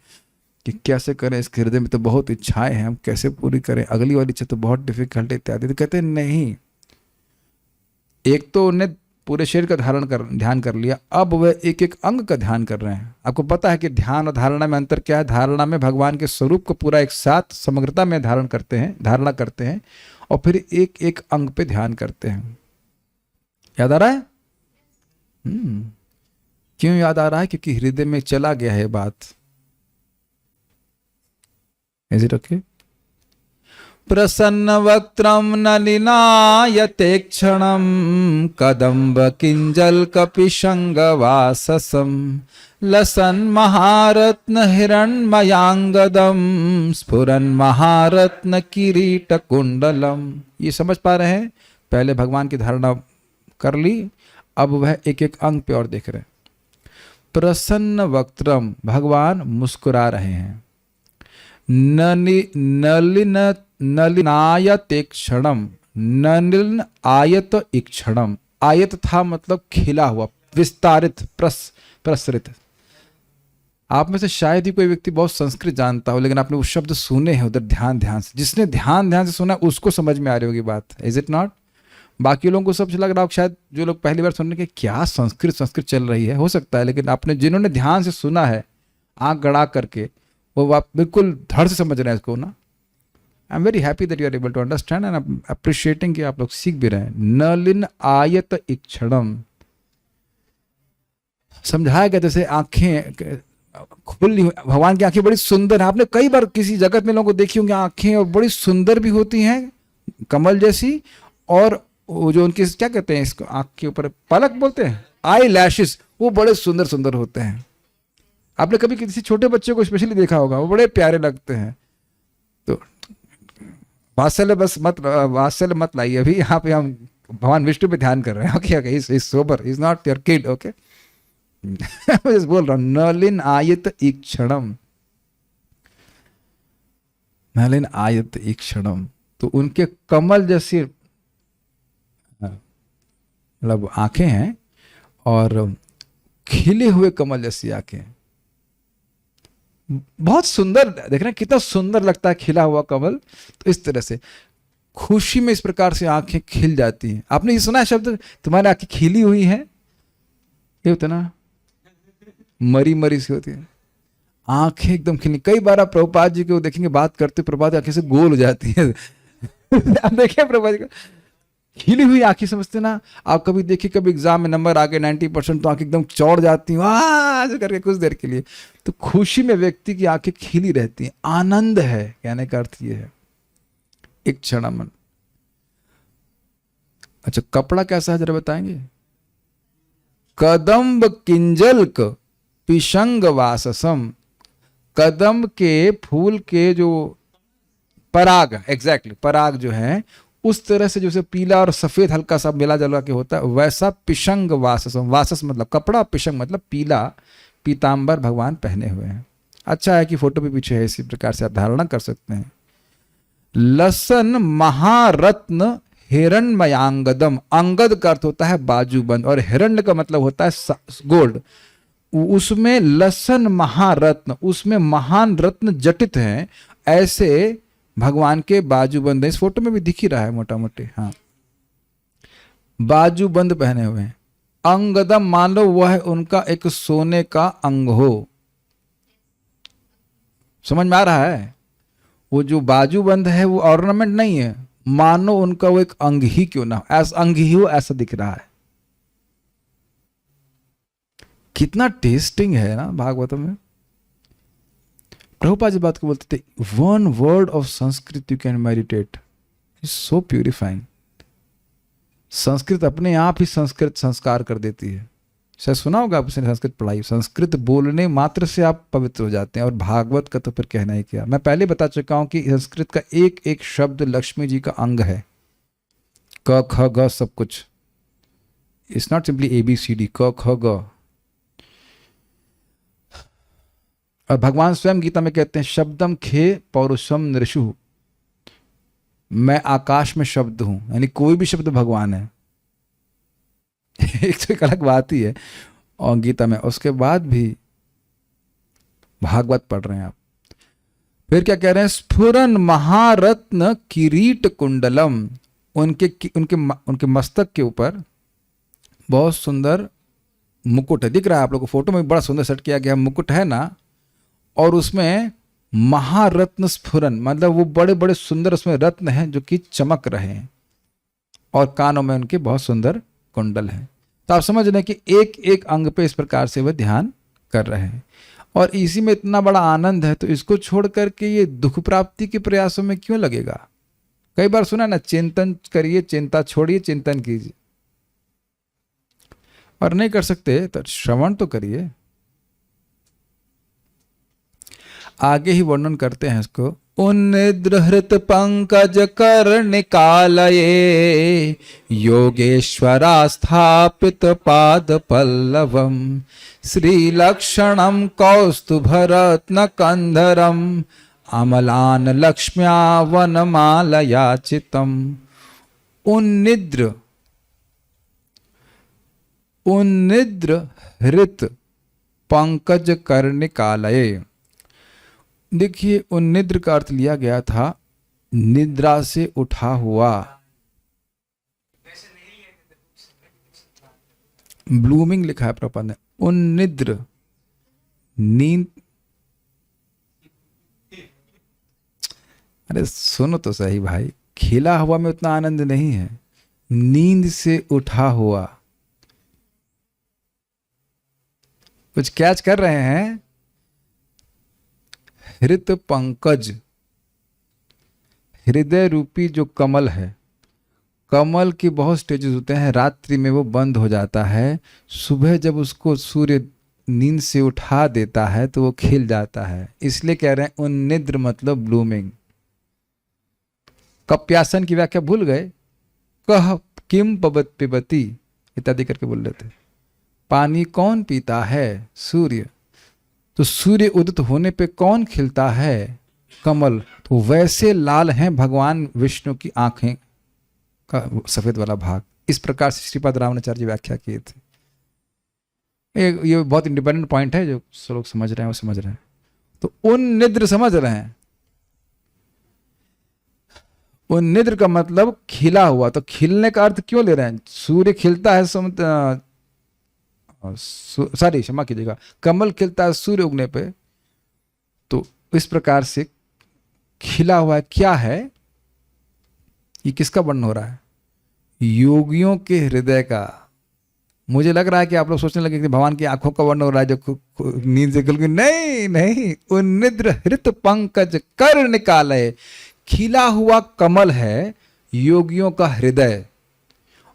कि कैसे करें, इस हृदय में तो बहुत इच्छाएं हैं, हम कैसे पूरी करें, अगली वाली इच्छा तो बहुत डिफिकल्ट इत्यादि। तो कहते हैं नहीं, एक तो उन्हें पूरे शरीर का ध्यान कर लिया, अब वह एक एक अंग का ध्यान कर रहे हैं। आपको पता है कि ध्यान और धारणा में अंतर क्या है। धारणा में भगवान के स्वरूप को पूरा एक साथ समग्रता में धारणा करते हैं, और फिर एक एक अंग पे ध्यान करते हैं। याद आ रहा है? क्यों याद आ रहा है? क्योंकि हृदय में चला गया है बात। Is it okay? प्रसन्न वक्त्रम नलिनायते क्षणम कदम्ब किंजल कपिशंग वाससम लसन महारत्न हिरण्मयांगदम स्फुरन महारत्न किरीट कुंडलम। ये समझ पा रहे हैं? पहले भगवान की धारणा कर ली, अब वह एक एक अंग पे और देख रहे हैं। प्रसन्न वक्त्रम, भगवान मुस्कुरा रहे हैं। नलिन नलिनायत क्षणम, नलिन आयत क्षणम। आयत था मतलब खिला हुआ, विस्तारित, प्रसरित। आप में से शायद ही कोई व्यक्ति बहुत संस्कृत जानता हो, लेकिन आपने वो शब्द सुने हैं उधर ध्यान ध्यान से। जिसने ध्यान ध्यान से सुना उसको समझ में आ रही होगी बात, इज इट नॉट? बाकी लोगों को सब लग रहा हो शायद, जो लोग पहली बार सुनने के क्या संस्कृत चल रही है, हो सकता है, लेकिन आपने जिन्होंने ध्यान से सुना है आंख गड़ा करके, वो आप बिल्कुल धड़ से समझ रहे हैं इसको ना। I am very happy that you are able to understand and appreciating कि आप लोग सीख भी रहे हैं। नलिन आयत इक्षणम, समझाया गया जैसे आंखें खुली, भगवान की आंखें बड़ी सुंदर है। आपने कई बार किसी जगत में लोगों को देखी होंगी आंखें, और बड़ी सुंदर भी होती हैं, कमल जैसी, और वो जो उनके क्या कहते हैं इसको, आंख के ऊपर पलक बोलते हैं, आई लैशेस, वो बड़े सुंदर सुंदर होते हैं। आपने कभी किसी छोटे बच्चे को स्पेशली देखा होगा, वो बड़े प्यारे लगते हैं। तो वात्सल्य मत लाइए, अभी यहाँ पे हम भगवान विष्णु पे ध्यान कर रहे हैं। Okay okay, is sober, is not your kid, okay. मैं बोल रहा हूँ नलिन आयत ईक्षणम, नलिन आयत ईक्षणम, तो उनके कमल जैसी मतलब आंखें हैं, और खिले हुए कमल जैसी आंखें, बहुत सुंदर। देख रहे हैं कितना सुंदर लगता है खिला हुआ कमल। तो इस तरह से खुशी में इस प्रकार से आंखें खिल जाती हैं। आपने ये सुना है शब्द, तुम्हारी आंखें खिली हुई हैं? ये होता ना, मरी मरी सी होती है आंखें, एकदम खिली। कई बार आप प्रभुपाद जी को देखेंगे बात करते, प्रभुपाद आंखें से गोल हो जाती है। आप देखिए प्रभुपाद जी को खिली हुई आंखें, समझते ना आप? कभी देखिए, कभी एग्जाम में नंबर आ गए 90%, तो आंखें एकदम चौड़ जाती हैं ऐसे करके कुछ देर के लिए। तो खुशी में व्यक्ति की आंखें खिली रहती हैं, आनंद है, कहने का अर्थ ये है। एक क्षण मन। अच्छा, कपड़ा कैसा है जरा बताएंगे? कदम्ब किंजल्क पिशंग वाससम, कदम्ब के फूल के जो पराग, एग्जैक्टली पराग जो है, उस तरह से जैसे पीला और सफेद हल्का सा मिला जुला के होता है, वैसा पिशंग वाससम, वासस मतलब कपड़ा, पिशंग मतलब पीला, पीतांबर भगवान पहने हुए हैं। अच्छा है कि फोटो भी पीछे है, इसी प्रकार से आप धारणा कर सकते हैं। लसन महारत्न हिरण्मयांगदम, अंगद का अर्थ होता है बाजूबंद, और हिरण्य का मतलब होता है गोल्ड। उसमें लसन महारत्न, उसमें महान रत्न जटित हैं, ऐसे भगवान के बाजूबंद है। इस फोटो में भी दिख ही रहा है मोटा मोटी, हाँ, बाजूबंद पहने हुए हैं। अंगदम मान लो वह उनका एक सोने का अंग हो। समझ में आ रहा है? वो जो बाजूबंद है वो ऑर्नामेंट नहीं है, मानो उनका वो एक अंग ही क्यों ना हो, ऐसा अंग ही हो ऐसा दिख रहा है। कितना टेस्टिंग है ना भागवतम में। प्रभुपाद जी बात को बोलते थे, one word of Sanskrit you can meditate, is so purifying. Sanskrit अपने आप ही संस्कृत संस्कार कर देती है। शायद सुना होगा आपने संस्कृत पढ़ाई, संस्कृत बोलने मात्र से आप पवित्र हो जाते हैं। और भागवत का तो फिर कहना ही क्या। मैं पहले बता चुका हूं कि संस्कृत का एक एक शब्द लक्ष्मी जी का अंग है। क ख ग सब कुछ, इट्स नॉट सिंपली ABCD, क ख ग। और भगवान स्वयं गीता में कहते हैं, शब्दम खे पौरुषम नृषु, मैं आकाश में शब्द हूं, यानी कोई भी शब्द भगवान है। एक तो एक अलग बात ही है। और गीता में, उसके बाद भी भागवत पढ़ रहे हैं आप, फिर क्या कह रहे हैं? स्फुरन महारत्न किरीट कुंडलम, उनके उनके उनके मस्तक के ऊपर बहुत सुंदर मुकुट है। दिख रहा है आप लोगों को फोटो में, बड़ा सुंदर सेट किया गया मुकुट है ना, और उसमें महारत्न स्फुरन मतलब वो बड़े बड़े सुंदर उसमें रत्न हैं जो कि चमक रहे हैं, और कानों में उनके बहुत सुंदर कुंडल हैं। तो आप समझ रहे हैं कि एक एक अंग पे इस प्रकार से वह ध्यान कर रहे हैं, और इसी में इतना बड़ा आनंद है, तो इसको छोड़ करके ये दुख प्राप्ति के प्रयासों में क्यों लगेगा? कई बार सुना ना, चिंतन करिए, चिंता छोड़िए, चिंतन कीजिए। और नहीं कर सकते तो श्रवण तो करिए। आगे ही वर्णन करते हैं इसको। उन्निद्र हृत पंकज कर निकालये, योगेश्वरा स्थापित पाद पल्लवम, श्रीलक्षणम कौस्तुभरत्न कंधरम, अमलान लक्ष्म्या वनमालयाचितम। उन्निद्र, उन्निद्र हृत पंकज कर निकालये। देखिए, उन्निद्र का अर्थ लिया गया था निद्रा से उठा हुआ। ब्लूमिंग लिखा है प्रपंच ने। उन्निद्र, नींद। अरे सुनो तो सही भाई, खिला हुआ में उतना आनंद नहीं है, नींद से उठा हुआ। कुछ कैच कर रहे हैं? हृत पंकज, हृदय रूपी जो कमल है, कमल के बहुत स्टेजेस होते हैं। रात्रि में वो बंद हो जाता है, सुबह जब उसको सूर्य नींद से उठा देता है तो वो खिल जाता है। इसलिए कह रहे हैं उन्निद्र मतलब ब्लूमिंग। कप्यासन की व्याख्या भूल गए। कह किम पिबती इत्यादि करके बोल रहे थे। पानी कौन पीता है? सूर्य। तो सूर्य उदित होने पे कौन खिलता है? कमल। तो वैसे लाल हैं भगवान विष्णु की आंखें का सफेद वाला भाग। इस प्रकार से श्रीपाद रामानुचार्य जी व्याख्या किए थे। ये बहुत इंडिपेंडेंट पॉइंट है, जो लोग समझ रहे हैं वो समझ रहे हैं। तो उन्निद्र समझ रहे हैं। उन्निद्र का मतलब खिला हुआ। तो खिलने का अर्थ क्यों ले रहे हैं? सूर्य खिलता है सॉरी क्षमा कीजिएगा, कमल खिलता है सूर्य उगने पे। तो इस प्रकार से खिला हुआ है। क्या है ये? किसका वर्णन हो रहा है? योगियों के हृदय का। मुझे लग रहा है कि आप लोग सोचने लगे कि भगवान की आंखों का वर्णन हो रहा है जो नींद से खुल गई। नहीं नहीं, उन्निद्र हृत पंकज कर निकाले। खिला हुआ कमल है योगियों का हृदय,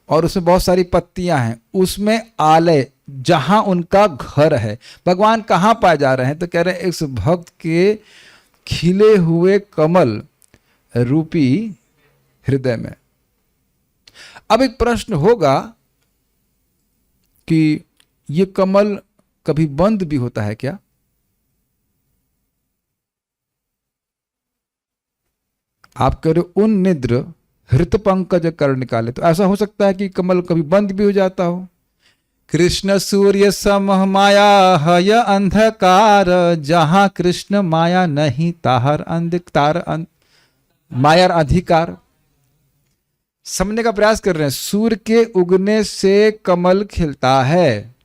और उसमें बहुत सारी पत्तियां हैं। उसमें आलय, जहां उनका घर है। भगवान कहां पाए जा रहे हैं? तो कह रहे हैं इस भक्त के खिले हुए कमल रूपी हृदय में। अब एक प्रश्न होगा कि ये कमल कभी बंद भी होता है क्या? आप कह रहे हो उन्निद्र हृत पंकज कर निकाले, तो ऐसा हो सकता है कि कमल कभी बंद भी हो जाता हो। कृष्ण सूर्य सम माया हय अंधकार, जहां कृष्ण माया नहीं ताहर अंधकार, माया अधिकार। समझने का प्रयास कर रहे हैं। सूर्य के उगने से कमल खिलता है,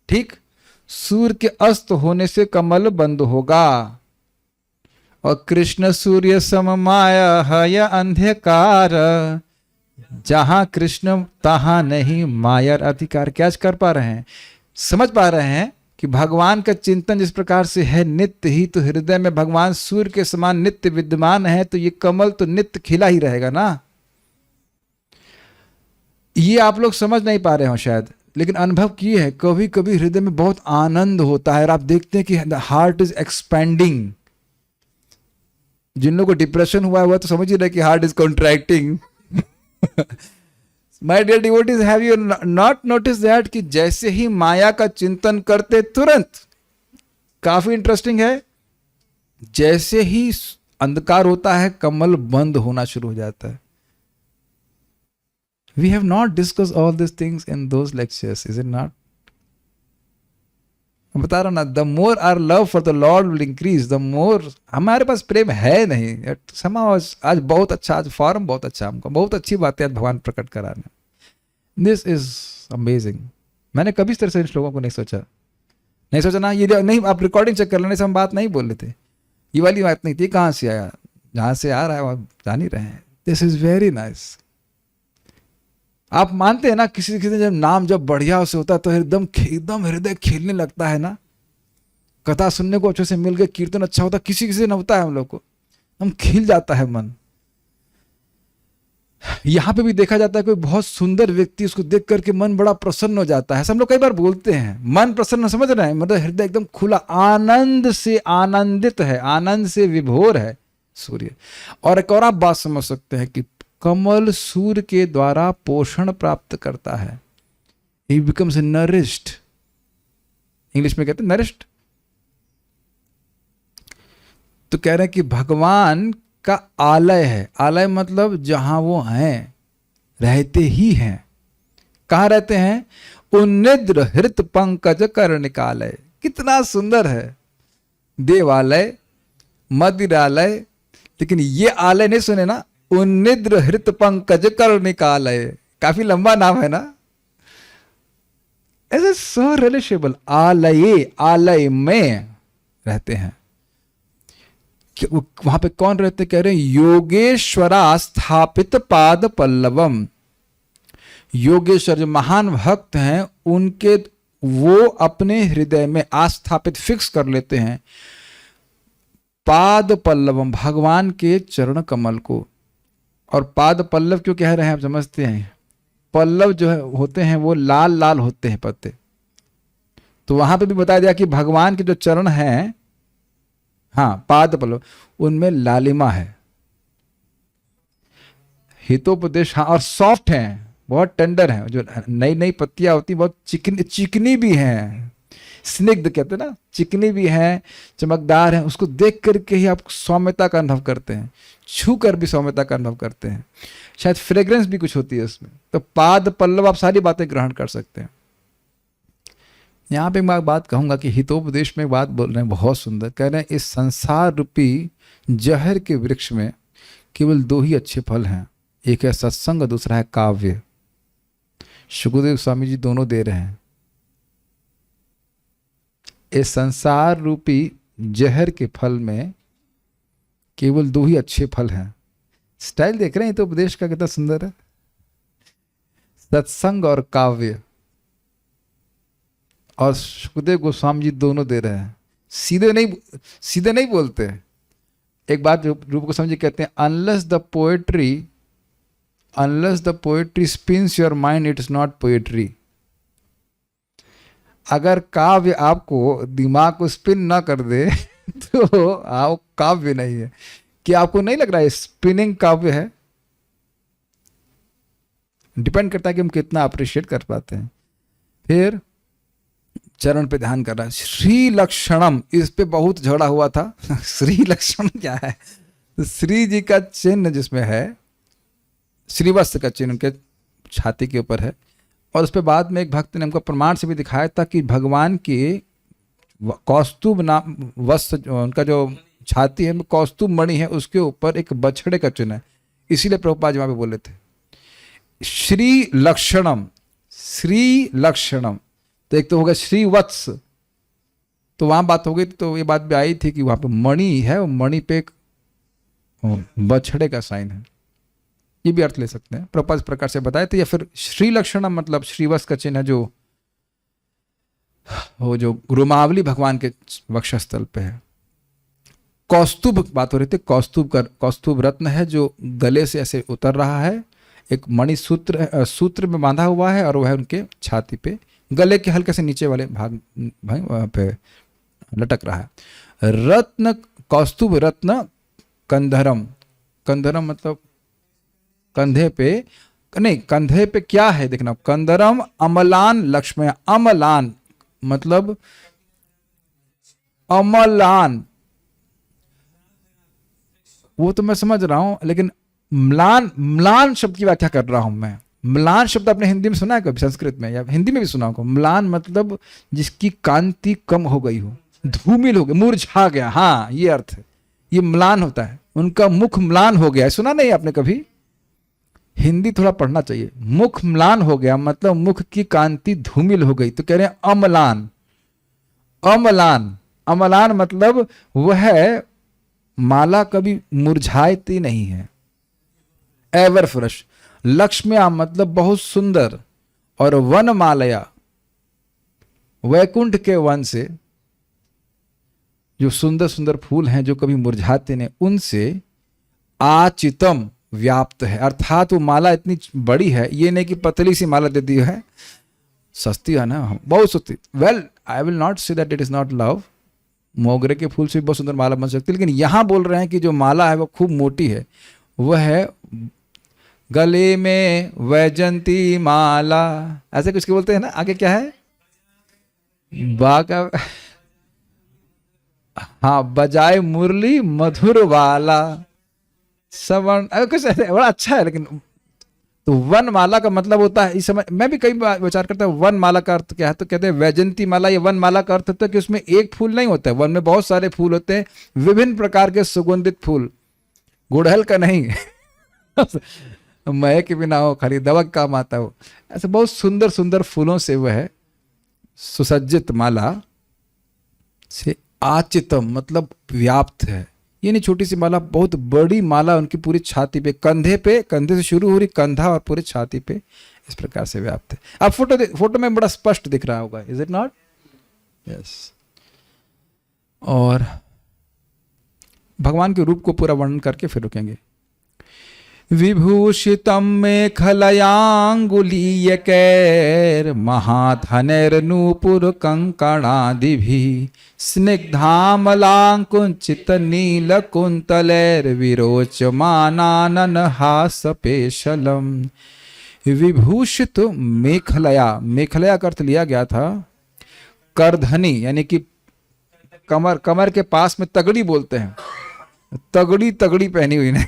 ठीक। सूर्य के अस्त होने से कमल बंद होगा। और कृष्ण सूर्य सम माया हय अंधकार, जहां कृष्ण तहां नहीं मायर अधिकार। क्या कर पा रहे हैं? समझ पा रहे हैं कि भगवान का चिंतन जिस प्रकार से है नित्य ही, तो हृदय में भगवान सूर्य के समान नित्य विद्यमान है, तो ये कमल तो नित्य खिला ही रहेगा ना। ये आप लोग समझ नहीं पा रहे हो शायद, लेकिन अनुभव किए हैं। कभी कभी हृदय में बहुत आनंद होता है और आप देखते हैं कि हार्ट इज एक्सपेंडिंग। जिन लोगों को डिप्रेशन हुआ हुआ तो समझ ही रहे कि heart is contracting. My dear devotees, have you not notice that कि जैसे ही माया का चिंतन करते तुरंत, काफी इंटरेस्टिंग है, जैसे ही अंधकार होता है कमल बंद होना शुरू हो जाता है। We have not discussed all these things in those lectures, is it not? मैं बता रहा हूं ना, the more our love for the Lord will increase, the more हमारे पास प्रेम है नहीं। somehow आज बहुत अच्छा, आज फॉर्म बहुत अच्छा, हमको बहुत अच्छी बातें आज भगवान प्रकट करा रहे। This is amazing। मैंने कभी इस तरह से इन लोगों को नहीं सोचा ना। ये नहीं, आप रिकॉर्डिंग चेक कर लेने से हम बात नहीं बोल रहे थे। ये वाली बात नहीं थी, कहाँ से आया, जहाँ से आ रहा है आप जान ही रहे हैं। This is very nice. आप मानते हैं ना, किसी किसी जब नाम जब बढ़िया से होता है तो एकदम हृदय खिलने लगता है ना। कथा सुनने को अच्छे से मिल गए, कीर्तन अच्छा होता, किसी किसी ने होता है हम लोग को, हम खिल जाता है मन। यहाँ पे भी देखा जाता है कोई बहुत सुंदर व्यक्ति, उसको देख करके मन बड़ा प्रसन्न हो जाता है। हम लोग कई बार बोलते हैं मन प्रसन्न, समझ रहे हैं, मतलब हृदय एकदम खुला, आनंद से आनंदित है, आनंद से विभोर है सूर्य। और एक और आप बात समझ सकते हैं कि कमल सूर्य के द्वारा पोषण प्राप्त करता है, ही बिकम्स नरिश्ड, इंग्लिश में कहते हैं नरिश्ड। तो कह रहे हैं कि भगवान का आलय है, आलय मतलब जहां वो हैं, रहते ही हैं। कहाँ रहते हैं? उन्निद्र हृत पंकज कर निकालय। कितना सुंदर है, देवालय, मदिरालय, लेकिन ये आलय नहीं सुने ना, उन्निद्र हृत पंकज कर निकालय, काफी लंबा नाम है ना। ऐसे सो रिलेशेबल, आलय, आलय में रहते हैं। वहां पे कौन रहते? कह रहे हैं योगेश्वरा स्थापित पाद पल्लवम। योगेश्वर जो महान भक्त हैं, उनके वो अपने हृदय में आस्थापित, फिक्स कर लेते हैं पाद पल्लवम, भगवान के चरण कमल को। और पाद पल्लव क्यों कह रहे हैं आप समझते हैं? पल्लव जो है होते हैं वो लाल लाल होते हैं पत्ते। तो वहां पे भी बताया गया कि भगवान के जो चरण हैं, हाँ पाद पल्लव, उनमें लालिमा है, हितोपदेश, हाँ, और सॉफ्ट हैं, बहुत टेंडर हैं। जो नई नई पत्तियां होती बहुत चिकनी चिकनी भी हैं, स्निग्ध कहते हैं ना, चिकनी भी हैं, चमकदार हैं। उसको देख करके ही आप सौम्यता का अनुभव करते हैं, छू कर भी सौम्यता का अनुभव करते हैं, शायद फ्रेग्रेंस भी कुछ होती है उसमें। तो पाद पल्लव आप सारी बातें ग्रहण कर सकते हैं। यहाँ पे मैं बात कहूंगा कि हितोपदेश में बात बोल रहे हैं बहुत सुंदर, कह रहे हैं इस संसार रूपी जहर के वृक्ष में केवल दो ही अच्छे फल हैं, एक है सत्संग, दूसरा है काव्य। सुखदेव स्वामी जी दोनों दे रहे हैं। इस संसार रूपी जहर के फल में केवल दो ही अच्छे फल हैं। स्टाइल देख रहे हैं तो उपदेश का कितना सुंदर है, सत्संग और काव्य। और सुखदेव गोस्वामी जी दोनों दे रहे हैं, सीधे नहीं बोलते। एक बात रूप गोस्वामी जी कहते हैं, unless the poetry spins your mind, it is not poetry. अगर काव्य आपको दिमाग को स्पिन ना कर दे तो आप काव्य नहीं है। कि आपको नहीं लग रहा है स्पिनिंग काव्य है? डिपेंड करता है कि हम कितना अप्रिशिएट कर पाते हैं। फिर चरण पे ध्यान कर रहा है, श्री लक्षणम, इस पे बहुत झगड़ा हुआ था श्री लक्षण क्या है? तो श्री जी का चिन्ह जिसमें है, श्रीवत्स का चिन्ह उनके छाती के ऊपर है। और उस पर बाद में एक भक्त ने हमको प्रमाण से भी दिखाया था कि भगवान की कौस्तुभ नाम वस्त्र, उनका जो छाती है कौस्तुभ मणि है, उसके ऊपर एक बछड़े का चिन्ह है। इसीलिए प्रभुपाद जी वहां पे बोले थे श्री लक्षणम, श्री लक्षणम। तो एक तो होगा श्री वत्स, तो वहां बात हो गई, तो ये बात भी आई थी कि वहां पे मणि है, वो मणि पे एक बछड़े का साइन है। ये भी अर्थ ले सकते हैं, प्रभुपाद इस प्रकार से बताए थे। या फिर श्री लक्षणम मतलब श्रीवत्स का चिन्ह है, जो वो जो रुमावली भगवान के वक्षस्थल पे है। कौस्तुभ बात हो रही थी, कौस्तुभ रत्न है जो गले से ऐसे उतर रहा है, एक मणि सूत्र में बांधा हुआ है, और वह है उनके छाती पे, गले के हल्के से नीचे वाले भाग पे लटक रहा है। रत्न, कौस्तुभ रत्न कंधरम, कंधरम मतलब कंधे पे, नहीं कंधे पे क्या है देखना, कंधरम अमलान लक्ष्मण, अमलान मतलब अमलान, वो तो मैं समझ रहा हूं, लेकिन म्लान, म्लान शब्द की व्याख्या कर रहा हूं मैं। म्लान शब्द आपने हिंदी में सुना है कभी, संस्कृत में या हिंदी में भी सुना होगा। म्लान मतलब जिसकी कांति कम हो गई हो, धूमिल हो गया, मुरझा गया, हाँ ये अर्थ है, ये म्लान होता है। उनका मुख म्लान हो गया, सुना नहीं आपने कभी? हिंदी थोड़ा पढ़ना चाहिए। मुख म्लान हो गया मतलब मुख की कांति धूमिल हो गई, तो कह रहे हैं अमलान। अमलान, अमलान मतलब वह माला कभी मुरझाती नहीं है, एवर फ्रेश। लक्ष्म्या मतलब बहुत सुंदर, और वन मालया, वैकुंठ के वन से जो सुंदर सुंदर फूल हैं जो कभी मुरझाते नहीं, उनसे आचितम व्याप्त है, अर्थात वो माला इतनी बड़ी है, ये नहीं कि पतली सी माला दे दी है, सस्ती है ना, बहुत सस्ती। Well I will not say that it is not love, मोगरे के फूल से भी बहुत सुंदर माला बन सकती है, लेकिन यहाँ बोल रहे हैं कि जो माला है वो खूब मोटी है, वह है गले में वैजंती माला, ऐसे कुछ के बोलते हैं ना। आगे क्या है, बाका, हाँ, बजाए मुरली मधुर वाला सवर्ण, कुछ ऐसे बड़ा अच्छा है। लेकिन तो वन माला का मतलब होता है, इस समय मैं भी कई बार विचार करता हूँ वन माला का अर्थ क्या है, तो कहते हैं वैजंती माला। ये वन माला का अर्थ होता है कि उसमें एक फूल नहीं होता है, वन में बहुत सारे फूल होते हैं, विभिन्न प्रकार के सुगंधित फूल, गुड़हल का नहीं महक के बिना हो, खाली दवा का काम आता हो, ऐसे बहुत सुंदर सुंदर फूलों से वह सुसज्जित माला से आचितम मतलब व्याप्त है। ये नहीं छोटी सी माला, बहुत बड़ी माला उनकी पूरी छाती पे, कंधे से शुरू हो रही, कंधा और पूरी छाती पे इस प्रकार से व्याप्त है। आप फोटो में बड़ा स्पष्ट दिख रहा होगा, इज इट नॉट? यस। और भगवान के रूप को पूरा वर्णन करके फिर रुकेंगे। विभूषितम मेखलयांगुलीयकैर महाधनैर्नूपुर कंकणादिभिः स्निग्धामलांकुंचित नीलकुंतलैर्विरोचमानाननहासपेशलम। विभूषित मेखलया, मेखलया का अर्थ लिया गया था करधनी, यानी कि कमर के पास में तगड़ी बोलते हैं, तगड़ी पहनी हुई नहीं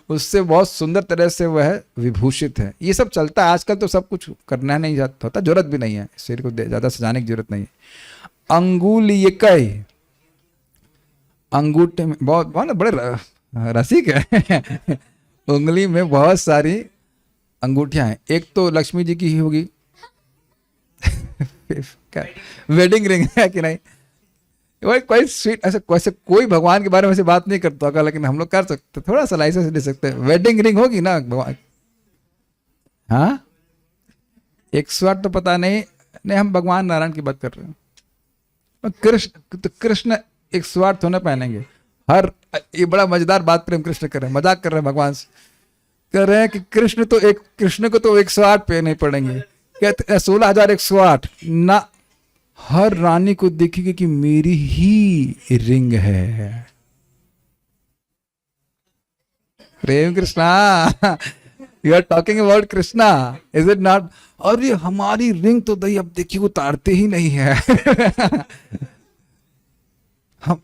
उससे बहुत सुंदर तरह से वह विभूषित है। ये सब चलता है आजकल, तो सब कुछ करना नहीं जाता होता, जरूरत भी नहीं है, शरीर को ज्यादा सजाने की जरूरत नहीं है। अंगुलीयकै, अंगूठे में बहुत बहुत बड़े रसिक है उंगली में बहुत सारी अंगूठियां हैं, एक तो लक्ष्मी जी की ही होगी वेडिंग रिंग है कि नहीं, कोई स्वीट, ऐसे कोई भगवान के बारे में ऐसे बात नहीं करता होगा, लेकिन हम लोग कर सकते, थोड़ा सा लाइसेंस ले सकते हैं। वेडिंग रिंग होगी ना भगवान, हाँ 108 तो पता नहीं, हम भगवान नारायण की बात कर रहे हैं। कृष्ण तो कृष्ण 108 थोड़ा पहनेंगे, हर ये बड़ा मजेदार बात प्रेम कृष्ण कर रहे हैं, मजाक कर रहे हैं भगवान से, कर रहे हैं कि कृष्ण को तो 108 पे नहीं पड़ेंगे, कहते 16,108 ना, हर रानी को दिखेगी कि मेरी ही रिंग है। Prem Krishna, you are talking about Krishna, is it not? और ये हमारी रिंग तो दही अब देखिए उतारते ही नहीं है हम,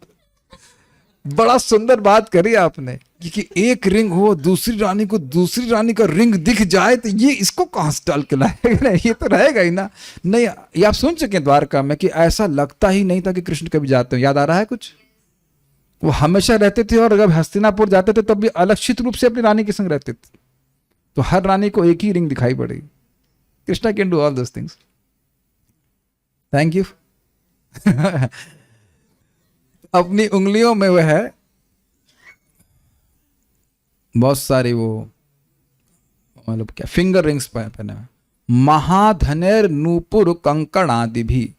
बड़ा सुंदर बात करी आपने कि एक रिंग हो, दूसरी रानी को दूसरी रानी का रिंग दिख जाए तो ये इसको कहां से डाल के लाएगा, ये तो रहेगा ही ना। नहीं, ये आप सुन सके द्वारका में कि ऐसा लगता ही नहीं था कि कृष्ण कभी जाते हो, याद आ रहा है कुछ? वो हमेशा रहते थे, और जब हस्तिनापुर जाते थे तब भी अलक्षित रूप से अपनी रानी के संग रहते थे, तो हर रानी को एक ही रिंग दिखाई पड़ेगी। Krishna can do all those things. Thank you अपनी उंगलियों में वह है बहुत सारी वो मतलब क्या फिंगर रिंग्स पहने हुए। महाधनेर नूपुर कंकण आदि भी,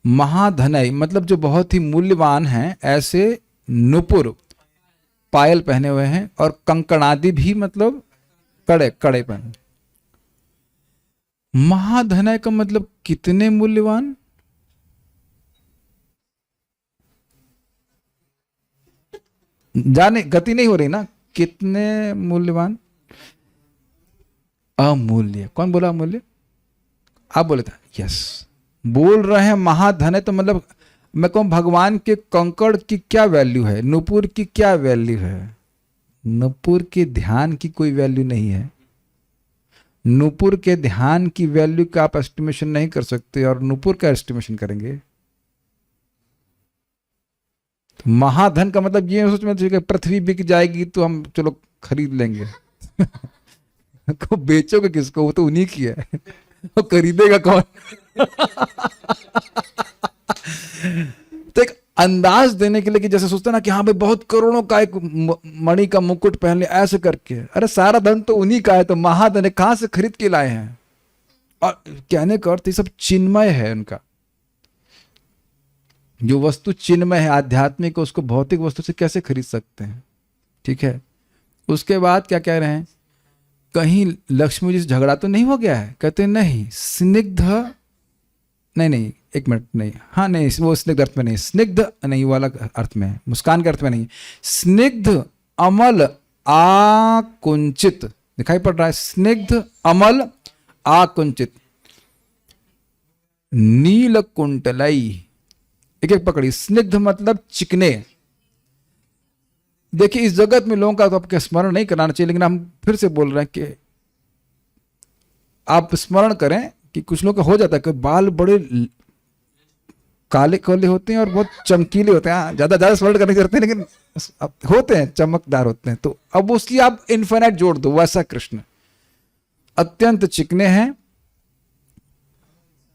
महाधनय मतलब जो बहुत ही मूल्यवान हैं, ऐसे नुपुर पायल पहने हुए हैं, और कंकणादि भी मतलब कड़े पहने। महाधनय का मतलब कितने मूल्यवान, जाने गति नहीं हो रही ना, कितने मूल्यवान, अमूल्य। कौन बोला अमूल्य? आप बोले था, यस बोल रहे हैं महाधन है, तो मतलब मैं कहूं भगवान के कंकड़ की क्या वैल्यू है, नुपुर की क्या वैल्यू है? नुपुर के ध्यान की कोई वैल्यू नहीं है। नुपुर के ध्यान की वैल्यू का आप एस्टिमेशन नहीं कर सकते, और नुपुर का एस्टिमेशन करेंगे। तो महाधन का मतलब ये सोच में पृथ्वी बिक जाएगी तो हम चलो खरीद लेंगे को बेचोगे किसको, वो तो उन्हीं की है वो खरीदेगा कौन तो एक अंदाज देने के लिए कि जैसे सोचते हैं ना कि हाँ भाई बहुत करोड़ों का एक मणि का मुकुट पहन ले ऐसे करके, अरे सारा धन तो उन्हीं का है, तो महाधन है, कहां से खरीद के लाए हैं? और कहने का अर्थ ये सब चिन्मय है उनका। जो वस्तु चिन्मय है आध्यात्मिक, उसको भौतिक वस्तु से कैसे खरीद सकते हैं? ठीक है, उसके बाद क्या कह रहे हैं, कहीं लक्ष्मी जी से झगड़ा तो नहीं हो गया है? कहते हैं नहीं, स्निग्ध, नहीं, एक मिनट, नहीं, हाँ नहीं, वो स्निग्ध अर्थ में नहीं, स्निग्ध नहीं, वो अलग अर्थ में है, मुस्कान के अर्थ में नहीं। स्निग्ध अमल आकुंचित, दिखाई पड़ रहा है, स्निग्ध अमल आकुंचित, नील कुंटलई, एक एक पकड़ी। स्निग्ध मतलब चिकने। देखिए इस जगत में लोगों का तो आपके स्मरण नहीं कराना चाहिए, लेकिन हम फिर से बोल रहे हैं कि आप स्मरण करें कि कुछ लोग का हो जाता है कि बाल बड़े काले काले होते हैं और बहुत चमकीले होते हैं, ज्यादा स्मरण करने करते हैं, लेकिन होते हैं, चमकदार होते हैं। तो अब उसकी आप इन्फिनिट जोड़ दो, वैसा कृष्ण अत्यंत चिकने हैं,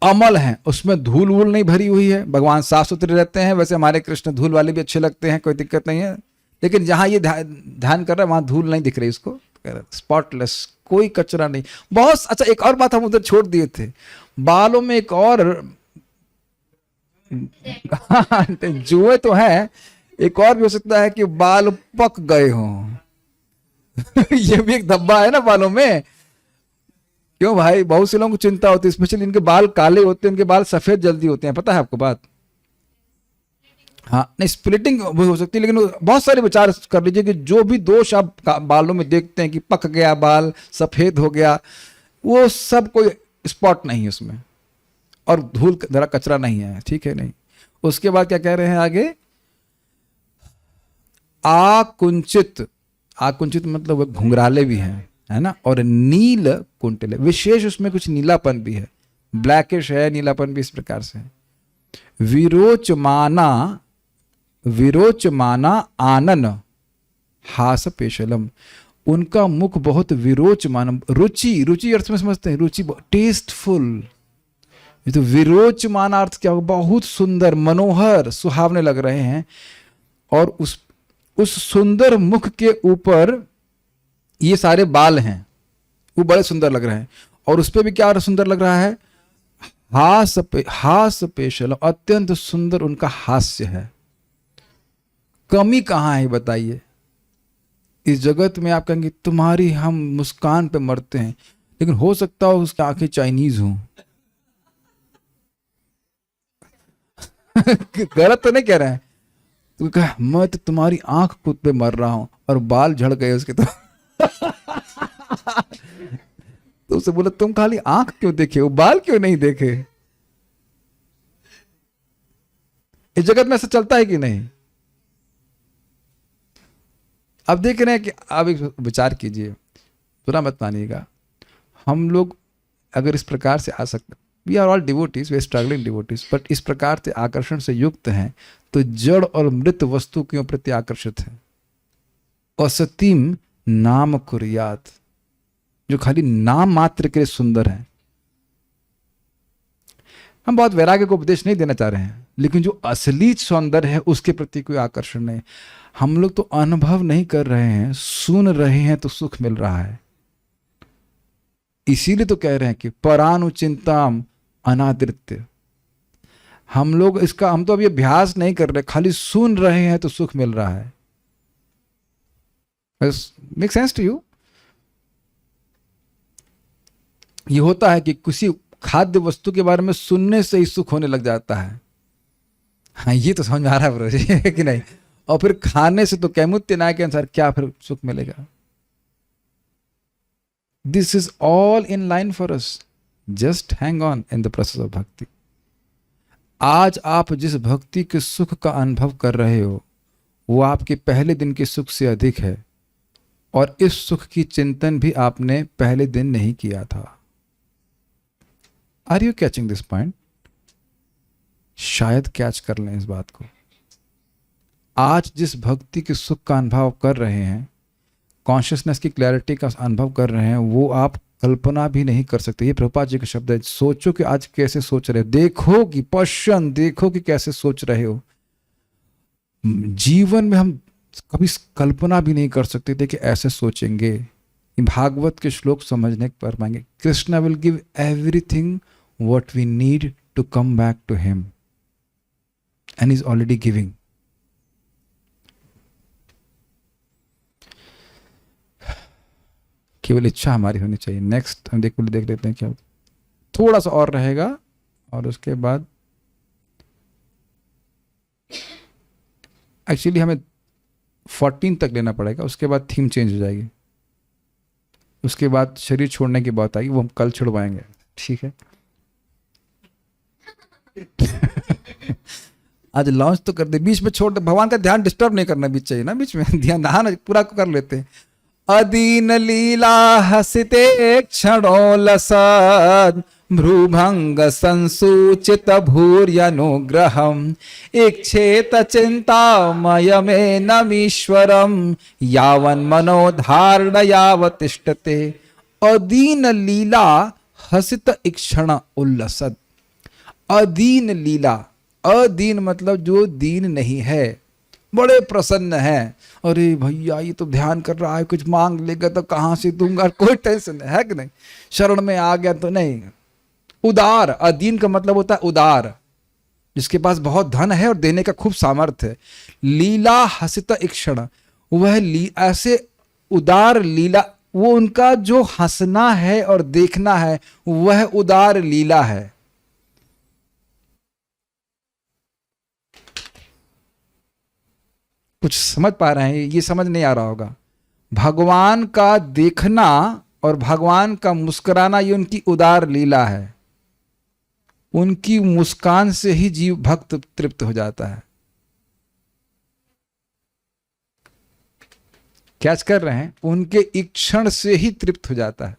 अमल हैं, उसमें धूल वूल नहीं भरी हुई है, भगवान साफ सुथरे रहते हैं। वैसे हमारे कृष्ण धूल वाले भी अच्छे लगते हैं, कोई दिक्कत नहीं है, लेकिन जहां ये ध्यान कर रहा है वहां धूल नहीं दिख रही इसको, स्पॉटलेस, कोई कचरा नहीं। बहुत अच्छा, एक और बात हम उधर छोड़ दिए थे, बालों में एक और जुए तो है, एक और भी हो सकता है कि बाल पक गए हों। ये भी एक धब्बा है ना बालों में। क्यों भाई, बहुत से लोगों को चिंता होती है, स्पेशली इनके बाल काले होते हैं, इनके बाल सफेद जल्दी होते हैं, पता है आपको बात? हाँ नहीं, स्प्लिटिंग भी हो सकती है, लेकिन बहुत सारे विचार कर लीजिए कि जो भी दोष आप बालों में देखते हैं कि पक गया बाल, सफेद हो गया, वो सब कोई स्पॉट नहीं है उसमें, और धूल जरा कचरा नहीं है, ठीक है? नहीं। उसके बाद क्या कह रहे हैं आगे, आकुंचित, आकुंचित मतलब घुंघराले भी हैं, है ना, और नील कुंटले, विशेष उसमें कुछ नीलापन भी है, ब्लैकिश है, नीलापन भी इस प्रकार से है। विरोचमाना, विरोचमाना आनन हास पेशलम, उनका मुख बहुत विरोचमान, रुचि, रुचि अर्थ में समझते हैं, रुचि, टेस्टफुल। ये तो विरोचमान अर्थ क्या होगा, बहुत सुंदर, मनोहर, सुहावने लग रहे हैं। और उस सुंदर मुख के ऊपर ये सारे बाल हैं, वो बड़े सुंदर लग रहे हैं, और उस पर भी क्या सुंदर लग रहा है, हास पेशल, अत्यंत सुंदर उनका हास्य है। कमी कहां है बताइए? इस जगत में आप कहेंगे तुम्हारी हम मुस्कान पे मरते हैं, लेकिन हो सकता हो उसकी आंखें चाइनीज हों। गलत तो नहीं कह रहे हैं, तो कहा मैं तो तुम्हारी आंख खुद पे मर रहा हूं, और बाल झड़ गए उसके तो। तो उसे बोला तुम खाली आंख क्यों देखे, वो बाल क्यों नहीं देखे? इस जगत में ऐसा चलता है कि नहीं? अब देख रहे हैं कि आप एक विचार कीजिए, बुरा मत मानिएगा, हम लोग अगर इस प्रकार से आ सकते, we are all devotees, we are struggling devotees, but इस प्रकार से आकर्षण से युक्त हैं, तो जड़ और मृत वस्तु के प्रति आकर्षित है। असतीम नाम कुर्यात, जो खाली नाम मात्र के लिए सुंदर है। हम बहुत वैराग्य को उपदेश नहीं देना चाह रहे हैं, लेकिन जो असली सौंदर्य है उसके प्रति कोई आकर्षण नहीं। हम लोग तो अनुभव नहीं कर रहे हैं, सुन रहे हैं तो सुख मिल रहा है। इसीलिए तो कह रहे हैं कि परानुचिंताम अनादृत्य, हम लोग इसका, हम तो अभी अभ्यास नहीं कर रहे, खाली सुन रहे हैं तो सुख मिल रहा है। Make sense to you? ये होता है कि किसी खाद्य वस्तु के बारे में सुनने से ही सुख होने लग जाता है। हाँ ये तो समझ में आ रहा है ब्रो जी कि नहीं? और फिर खाने से तो कैमुत्य न्याय के अनुसार क्या फिर सुख मिलेगा? This is all in line for us, just hang on in the process of भक्ति। आज आप जिस भक्ति के सुख का अनुभव कर रहे हो वो आपके पहले दिन के सुख से अधिक है, और इस सुख की चिंतन भी आपने पहले दिन नहीं किया था। Are you catching this point? शायद कैच कर लें इस बात को। आज जिस भक्ति के सुख का अनुभव कर रहे हैं, कॉन्शियसनेस की क्लैरिटी का अनुभव कर रहे हैं, वो आप कल्पना भी नहीं कर सकते। ये प्रभुपाद जी का शब्द है, सोचो कि आज कैसे सोच रहे हो, देखो कि पश्चन, देखो कि कैसे सोच रहे हो। जीवन में हम कभी कल्पना भी नहीं कर सकते थे कि ऐसे सोचेंगे। भागवत के श्लोक समझने पर पाएंगे, Krishna will give everything what we need to come back to him, and is already giving. केवल इच्छा हमारी होनी चाहिए। नेक्स्ट हम देख लेते हैं क्या होता है। थोड़ा सा और रहेगा और उसके बाद एक्चुअली हमें 14 तक लेना पड़ेगा, उसके बाद थीम चेंज हो जाएगी। उसके बाद शरीर छोड़ने की बात आएगी, वो हम कल छुड़वाएंगे, ठीक है। आज लॉन्च तो कर दे, बीच में छोड़ दे, भगवान का ध्यान डिस्टर्ब नहीं करना बीच चाहिए ना, बीच में ध्यान पूरा कर लेते हैं। अदीन लीला हसिते क्षणोलसद भ्रूभंग संसूचित भूर्यनुग्रहम इक्षेत चिंतामय में नमीश्वरम यावन मनोधारण यावतिष्ठते। अदीन लीला हसित इक्षण उल्लसद। अदीन लीला, अदीन मतलब जो दीन नहीं है, बड़े प्रसन्न है। अरे भैया ये तो ध्यान कर रहा है, कुछ मांग लेगा तो कहाँ से दूंगा, कोई टेंशन है कि नहीं, शरण में आ गया तो नहीं। उदार, अदीन का मतलब होता है उदार, जिसके पास बहुत धन है और देने का खूब सामर्थ्य है। लीला हसित इक्षण, वह ऐसे उदार लीला, वो उनका जो हंसना है और देखना है वह उदार लीला है। कुछ समझ पा रहे हैं? ये समझ नहीं आ रहा होगा। भगवान का देखना और भगवान का मुस्कुराना ये उनकी उदार लीला है। उनकी मुस्कान से ही जीव भक्त तृप्त हो जाता है। कैच कर रहे हैं? उनके इक्षण से ही तृप्त हो जाता है।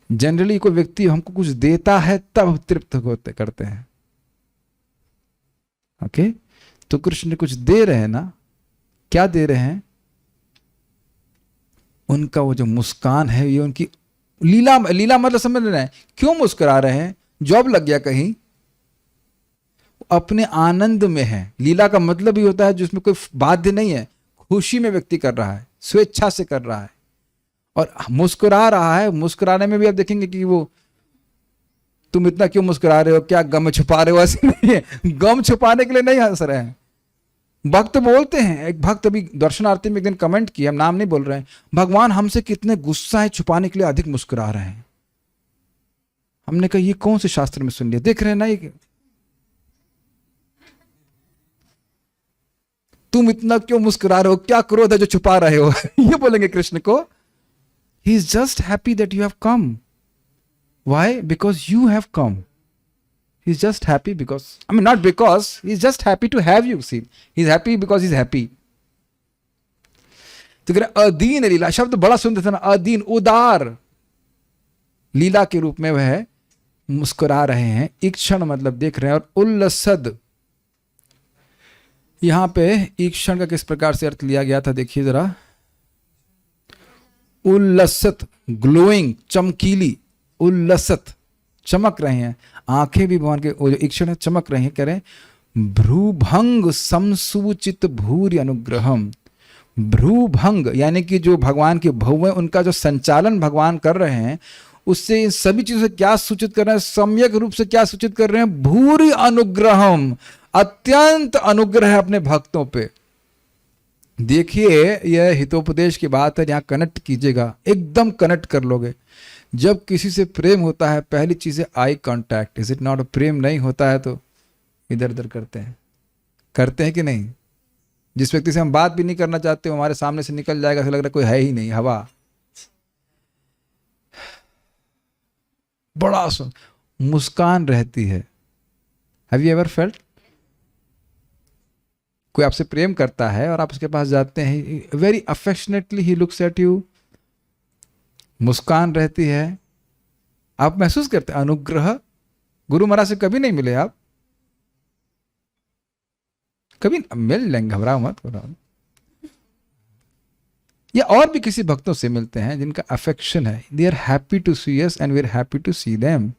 जनरली कोई व्यक्ति हमको कुछ देता है तब तृप्त होते करते हैं। ओके, तो कृष्ण कुछ दे रहे हैं ना, क्या दे रहे हैं? उनका वो जो मुस्कान है, ये उनकी लीला। लीला मतलब समझ रहे हैं क्यों मुस्कुरा रहे हैं? जॉब लग गया कहीं, अपने आनंद में है। लीला का मतलब ही होता है जिसमें कोई बाध्य नहीं है, खुशी में व्यक्ति कर रहा है, स्वेच्छा से कर रहा है और मुस्कुरा रहा है। मुस्कुराने में भी आप देखेंगे कि वो, तुम इतना क्यों मुस्कुरा रहे हो, क्या गम छुपा रहे हो? ऐसे नहीं है, गम छुपाने के लिए नहीं हंस रहे हैं। भक्त बोलते हैं, एक भक्त अभी दर्शन आरती में एक दिन कमेंट किया, हम नाम नहीं बोल रहे हैं, भगवान हमसे कितने गुस्सा है छुपाने के लिए अधिक मुस्कुरा रहे हैं। हमने कहा ये कौन से शास्त्र में सुन लिया? देख रहे हैं ना, ये तुम इतना क्यों मुस्कुरा रहे हो, क्या क्रोध है जो छुपा रहे हो? ये बोलेंगे कृष्ण को। He is just happy that you have come. Why? Because you have come. He's just happy because, I mean, not because, he's just happy to have you. See, he's happy because he's happy. तो कह रहे अदीन लीला, शब्द बड़ा सुंदर था ना, अदीन, उदार लीला के रूप में वह मुस्कुरा रहे हैं। ईक्षण मतलब देख रहे हैं, और उल्लसद, यहां पे ईक्षण का किस प्रकार से अर्थ लिया गया था देखिए जरा। उल्लसत, ग्लोइंग, चमकीली, उल्लसत, चमक रहे हैं। आंखें भी भगवान के वो जो इक्षण है चमक रहे हैं। कह रहे हैं भ्रूभंग समसूचित भूरि अनुग्रहम। भ्रूभंग यानी कि जो भगवान के भव है, उनका जो संचालन भगवान कर रहे हैं, उससे इन सभी चीजों से क्या सूचित कर रहे हैं? सम्यक रूप से क्या सूचित कर रहे हैं? भूरि अनुग्रहम, अत्यंत अनुग्रह है अपने भक्तों पे। देखिए यह हितोपदेश की बात है, यहां कनेक्ट कीजिएगा, एकदम कनेक्ट कर लोगे। जब किसी से प्रेम होता है, पहली चीज है eye contact. Is it not? प्रेम नहीं होता है तो इधर उधर करते हैं कि नहीं? जिस व्यक्ति से हम बात भी नहीं करना चाहते, हमारे सामने से निकल जाएगा, ऐसा लग रहा है कोई है ही नहीं, हवा। बड़ा मुस्कान रहती है। Have you ever felt? कोई आपसे प्रेम करता है और आप उसके पास जाते हैं, वेरी अफेक्शनेटली ही लुक्स एट यू, मुस्कान रहती है, आप महसूस करते हैं अनुग्रह। गुरु महाराज से कभी नहीं मिले आप? कभी मिल लेंगे, घबराओ मत, या और भी किसी भक्तों से मिलते हैं जिनका अफेक्शन है। They are happy to see us and we are happy to see them,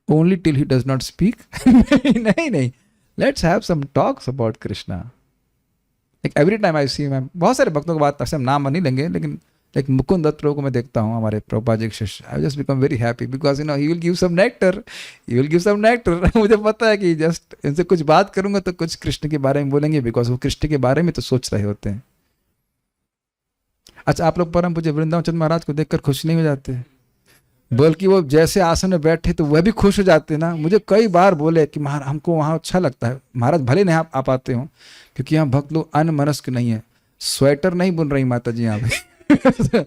only till he does not speak. नहीं, let's have some talks about Krishna. Like every time I see, मैं बहुत सारे भक्तों की बात, ऐसे हम नाम नहीं लेंगे, लेकिन लाइक मुकुंद दत्त प्रभु को मैं देखता हूँ, हमारे प्रभुपाद जी के शिष्य, I just become very happy because you know he will give some nectar. मुझे पता है कि जस्ट इनसे कुछ बात करूंगा तो कुछ कृष्ण के बारे में बोलेंगे, बिकॉज वो कृष्ण के बारे में तो सोच रहे होते हैं। अच्छा, आप लोग परम पूज्य वृंदावन चंद्र महाराज को देखकर खुश नहीं हो जाते? बल्कि वो जैसे आसन में बैठे तो वह भी खुश हो जाते ना। मुझे कई बार बोले कि महाराज हमको वहाँ अच्छा लगता है। महाराज भले नहीं आप पाते हो, क्योंकि यहाँ भक्त लोग अनमनस्क नहीं है। स्वेटर नहीं बुन रही माता जी यहाँ पे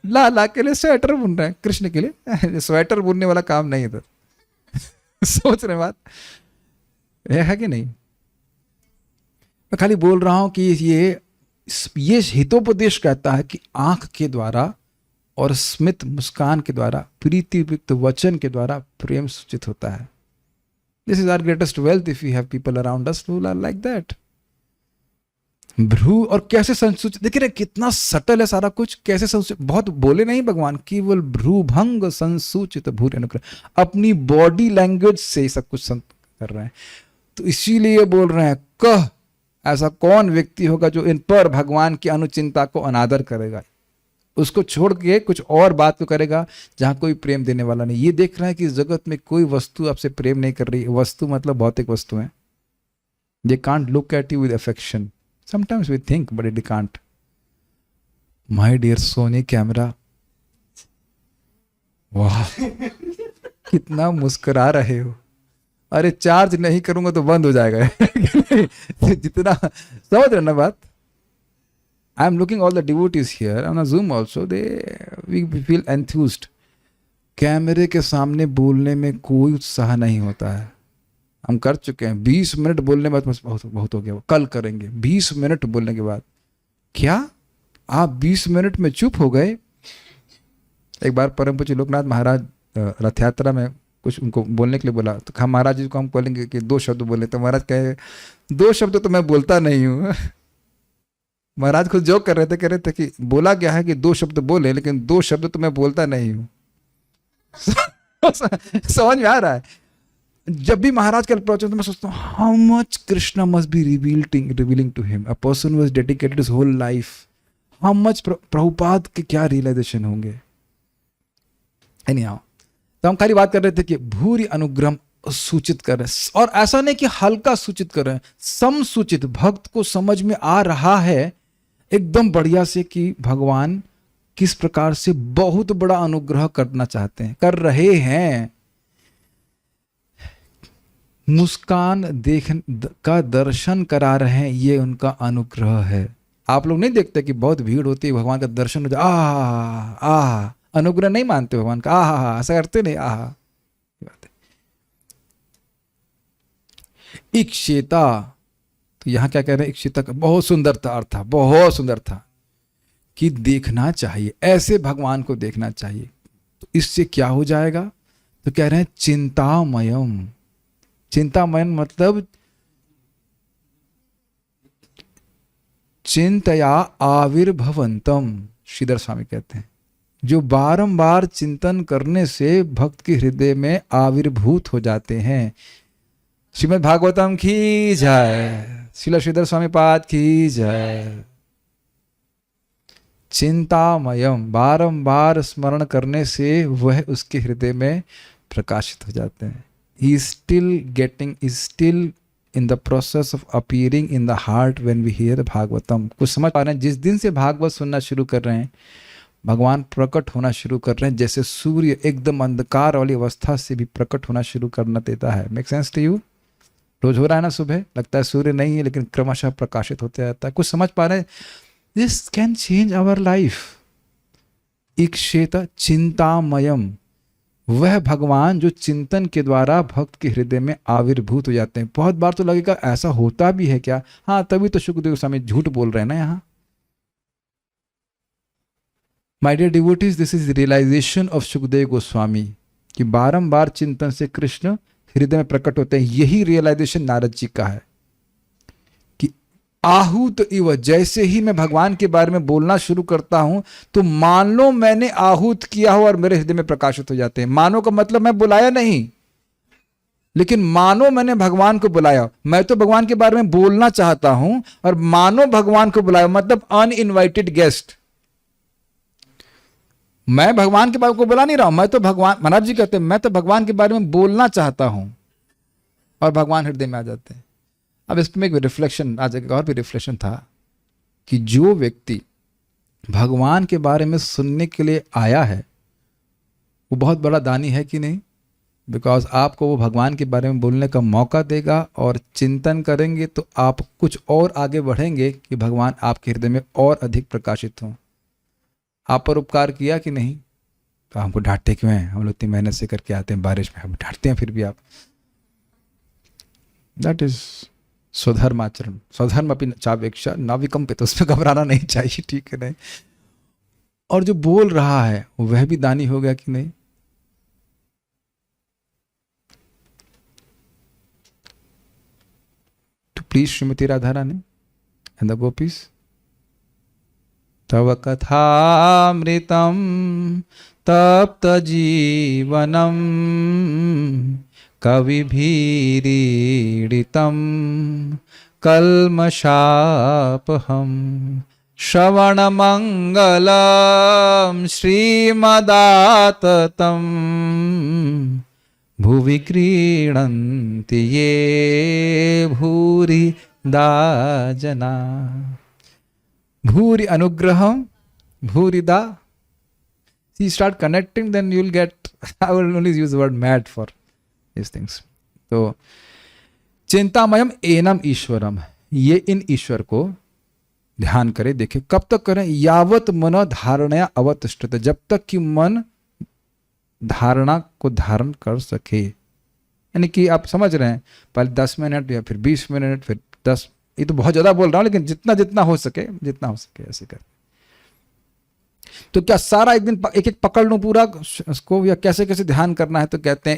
ला के लिए स्वेटर बुन रहे हैं कृष्ण के लिए स्वेटर बुनने वाला काम नहीं है तो सोच रहे बात है कि नहीं? मैं खाली बोल रहा हूं कि ये हितोपदेश कहता है कि आंख के द्वारा और स्मित मुस्कान के द्वारा, प्रीतियुक्त वचन के द्वारा प्रेम सूचित होता है। This is our greatest wealth if you have people around us who are like that. भ्रू और कैसे संसूचित, देखिए कितना सटल है सारा कुछ, कैसे संसूचित, बहुत बोले नहीं भगवान, केवल भ्रूभंग संसूचित भूरि अनुग्रह, अपनी बॉडी लैंग्वेज से सब कुछ कर रहे हैं। तो इसीलिए बोल रहे हैं कह ऐसा कौन व्यक्ति होगा जो इन पर भगवान की अनुचिंता को अनादर करेगा, उसको छोड़ के कुछ और बात को करेगा जहां कोई प्रेम देने वाला नहीं। ये देख रहे हैं कि इस जगत में कोई वस्तु आपसे प्रेम नहीं कर रही। वस्तु मतलब भौतिक वस्तु है। They can't look at you with affection. Sometimes we think but it can't. My dear Sony camera, वाह कितना मुस्कुरा रहे हो। अरे चार्ज नहीं करूंगा तो बंद हो जाएगा जितना समझ रहे ना बात। I am looking all the devotees here on a Zoom also. We feel enthused. कैमरे के सामने बोलने में कोई उत्साह नहीं होता है। हम कर चुके हैं 20 मिनट बोलने के बाद बहुत हो गया, कल करेंगे 20 मिनट बोलने के बाद। क्या आप 20 मिनट में चुप हो गए? एक बार परम पूज्य लोकनाथ महाराज रथ यात्रा में कुछ उनको बोलने के लिए बोला, तो हम महाराज जी को हम बोलेंगे कि 2 शब्द बोले, तो महाराज कहे 2 शब्द तो मैं बोलता नहीं हूँ। महाराज खुद जोक कर रहे थे, कह रहे थे कि बोला गया है कि 2 शब्द बोले, लेकिन 2 शब्द तो मैं बोलता नहीं हूं। समझ में आ रहा है? जब भी महाराज के अप्रोच तो मैं सोचता हूँ how much Krishna must be revealing to him, a person who has dedicated his whole life. How much Prabhupada के क्या रियलाइजेशन होंगे। एनीहाउ, तो हम खाली बात कर रहे थे कि भूरि अनुग्रह सूचित कर रहे हैं, और ऐसा नहीं कि हल्का सूचित कर रहे हैं, समसूचित। भक्त को समझ में आ रहा है एकदम बढ़िया से कि भगवान किस प्रकार से बहुत बड़ा अनुग्रह करना चाहते हैं, कर रहे हैं। मुस्कान देख का दर्शन करा रहे हैं, ये उनका अनुग्रह है। आप लोग नहीं देखते कि बहुत भीड़ होती है, भगवान का दर्शन हो जाए, आह अनुग्रह नहीं मानते भगवान का, आह ऐसा करते नहीं, आह। इक्षेता, तो यहां क्या कह रहे हैं? इक्षेता का बहुत सुंदर था अर्थ था, बहुत सुंदर था कि देखना चाहिए, ऐसे भगवान को देखना चाहिए। तो इससे क्या हो जाएगा? तो कह रहे हैं चिंतामयम। चिंतामयम मतलब चिंतया आविर्भवंतम, श्रीधर स्वामी कहते हैं, जो बारंबार चिंतन करने से भक्त के हृदय में आविर्भूत हो जाते हैं। श्रीमद् भागवतम की जय, श्रील श्रीधर स्वामी पाद की जय। चिंतामयम, बारंबार स्मरण करने से वह उसके हृदय में प्रकाशित हो जाते हैं। He is still in the process of appearing in the heart when we hear Bhagavatam. कुछ समझ पा रहे हैं? जिस दिन से भागवत सुनना शुरू कर रहे हैं, भगवान प्रकट होना शुरू कर रहे हैं, जैसे सूर्य एकदम अंधकार वाली अवस्था से भी प्रकट होना शुरू करना देता है। Make sense to you? रोज हो रहा है ना, सुबह लगता है सूर्य नहीं है, लेकिन क्रमशः प्रकाशित होते रहता है। कुछ समझ पा रहे हैं? This can change our life. इक्षेत चिंतामयम, वह भगवान जो चिंतन के द्वारा भक्त के हृदय में आविर्भूत हो जाते हैं। बहुत बार तो लगेगा ऐसा होता भी है क्या? हाँ, तभी तो सुखदेव गोस्वामी झूठ बोल रहे हैं ना यहाँ। My dear devotees, this is realisation of Sukhdev Goswami कि बारंबार चिंतन से कृष्ण हृदय में प्रकट होते हैं। यही रियलाइजेशन नारद जी का है कि आहूत इव, जैसे ही मैं भगवान के बारे में बोलना शुरू करता हूं तो मान लो मैंने आहूत किया हो और मेरे हृदय में प्रकाशित हो जाते हैं। मानो का मतलब मैं बुलाया नहीं, लेकिन मानो मैंने भगवान को बुलाया। मैं तो भगवान के बारे में बोलना चाहता हूं और मानो भगवान को बुलाया, मतलब अनइनवाइटेड गेस्ट। मैं भगवान के बारे में बुला नहीं रहा हूं, मैं तो भगवान, महाराज जी कहते हैं मैं तो भगवान के बारे में बोलना चाहता हूं और भगवान हृदय में आ जाते हैं। अब इसमें एक रिफ्लेक्शन आ जाएगा, और भी रिफ्लेक्शन था कि जो व्यक्ति भगवान के बारे में सुनने के लिए आया है वो बहुत बड़ा दानी है कि नहीं? बिकॉज आपको वो भगवान के बारे में बोलने का मौका देगा और चिंतन करेंगे तो आप कुछ और आगे बढ़ेंगे कि भगवान आपके हृदय में और अधिक प्रकाशित हों। आप पर उपकार किया कि नहीं? तो हमको डांटते क्यों हैं? हम लोग इतनी मेहनत से करके आते हैं, बारिश में हम डांटते हैं फिर भी आप। दैट इज स्वधर्माचरण। स्वधर्म अपनी चावेक्षा नाविकंपित, उसमें घबराना नहीं चाहिए, ठीक है नहीं? और जो बोल रहा है वह भी दानी हो गया कि नहीं? तो please Shrimati Radha Rani and the gopis, तव कथामृतम तप्त जीवनम कविभिरीडितं कल्मषापहं श्रवणमङ्गलं श्रीमदाततं भुवि क्रीडन्ति ये भूरिदा जना। भूरि अनुग्रहं भूरिदा. You start connecting, then you'll get, I will only use the word mad for these things. तो चिंतामयम एनम ईश्वरम, ये इन ईश्वर को ध्यान करे। देखे कब तक करें? यावत मन धारणया अवतिष्ठते, जब तक कि मन धारणा को धारण कर सके। यानी कि आप समझ रहे हैं, पहले 10 मिनट या फिर 20 मिनट फिर 10, ये तो बहुत ज्यादा बोल रहा हूं, लेकिन जितना जितना हो सके ऐसे कर। तो क्या सारा एक दिन एक एक पकड़ लूं पूरा उसको, या कैसे कैसे ध्यान करना है? तो कहते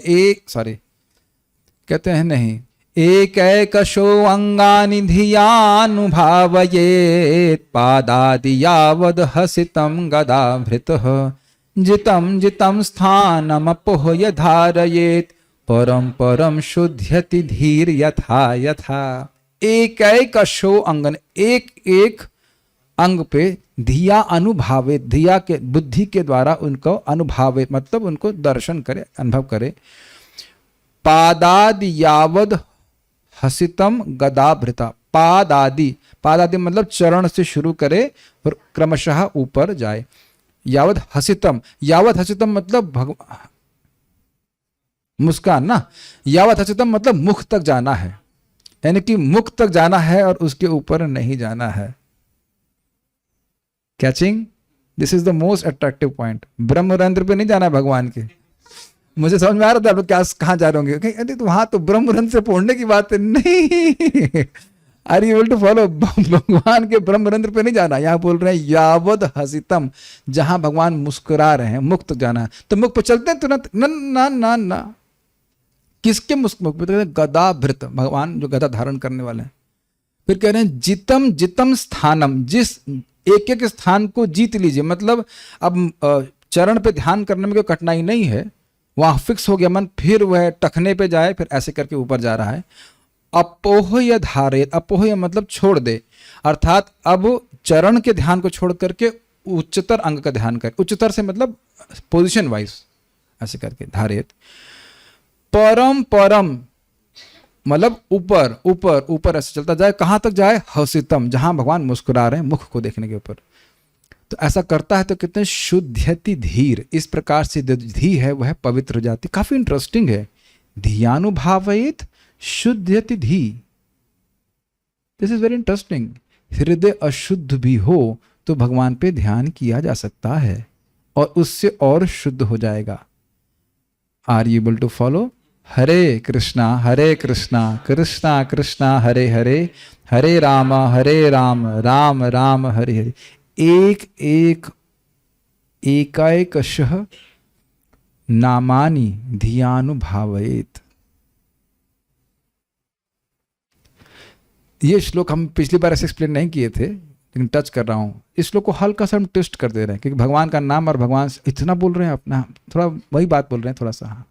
हैं नहीं, एक एकशो अंगानि धियानुभावयेत् पादादि यावद् हसितं गदाभृतः जितं जितं स्थानमपोह्य धारयेत् परम परम शुद्ध्यति धीर यथा यथा। एक एकशो अंगन, एक एक अंग पे धिया अनुभावित, धिया के बुद्धि के द्वारा उनको अनुभावित मतलब उनको दर्शन करे, अनुभव करे। पादादि यावद हसितम गदाभृता, पादादि मतलब चरण से शुरू करे और क्रमशः ऊपर जाए। यावद हसितम मतलब मुस्कान ना, यावद हसितम मतलब मुख तक जाना है, यानी कि मुख तक जाना है और उसके ऊपर नहीं जाना है। Catching? This is the most attractive point. ब्रह्मरंध्र पे नहीं जाना है भगवान के। मुझे समझ में आ रहा था क्या कहाँ जा रहे होंगे, अरे तो वहां तो ब्रह्मरंध्र से पहुंचने की बात है, नहीं। Are you able to follow? भगवान के ब्रह्मरंध्र पे नहीं जाना, यहाँ बोल रहे हैं यावद हसितम, जहां भगवान मुस्कुरा रहे हैं, मुख तक जाना है। तो मुख पे चलते हैं तुरंत? ना। किसके मुख पे? गदाभृत, भगवान जो गदा धारण करने वाले हैं। फिर कह रहे हैं जितम जितम स्थानम, जिस एक एक स्थान को जीत लीजिए। मतलब अब चरण पे ध्यान करने में कोई कठिनाई नहीं है, वहां फिक्स हो गया मन, फिर वह टखने पे जाए, फिर ऐसे करके ऊपर जा रहा है। अपोह्य धारे, अपोह्य मतलब छोड़ दे, अर्थात अब चरण के ध्यान को छोड़ करके उच्चतर अंग का ध्यान करे। उच्चतर से मतलब पोजीशन वाइज ऐसे करके धारेत। परम परम मतलब ऊपर ऊपर ऊपर ऐसे चलता जाए, कहां तक जाए? हसितम, जहां भगवान मुस्कुरा रहे हैं मुख को देखने के ऊपर। तो ऐसा करता है तो कितने शुद्धयति धीर, इस प्रकार से जो धी है वह पवित्र हो जाती। काफी इंटरेस्टिंग है। धियानुभावयेत शुद्धयति धी, दिस इज वेरी इंटरेस्टिंग। हृदय अशुद्ध भी हो तो भगवान पे ध्यान किया जा सकता है और उससे और शुद्ध हो जाएगा। Are you able to follow? Hare Krishna Krishna Krishna Hare Hare, Hare Rama Rama Rama Hare Hare. एक एक एकाएकशः नामानि धियानुभावयेत्। ये श्लोक हम पिछली बार ऐसे एक्सप्लेन नहीं किए थे, लेकिन टच कर रहा हूं। इस श्लोक को हल्का सा हम ट्विस्ट कर दे रहे हैं, क्योंकि भगवान का नाम और भगवान इतना बोल रहे हैं, अपना थोड़ा वही बात बोल रहे हैं थोड़ा सा।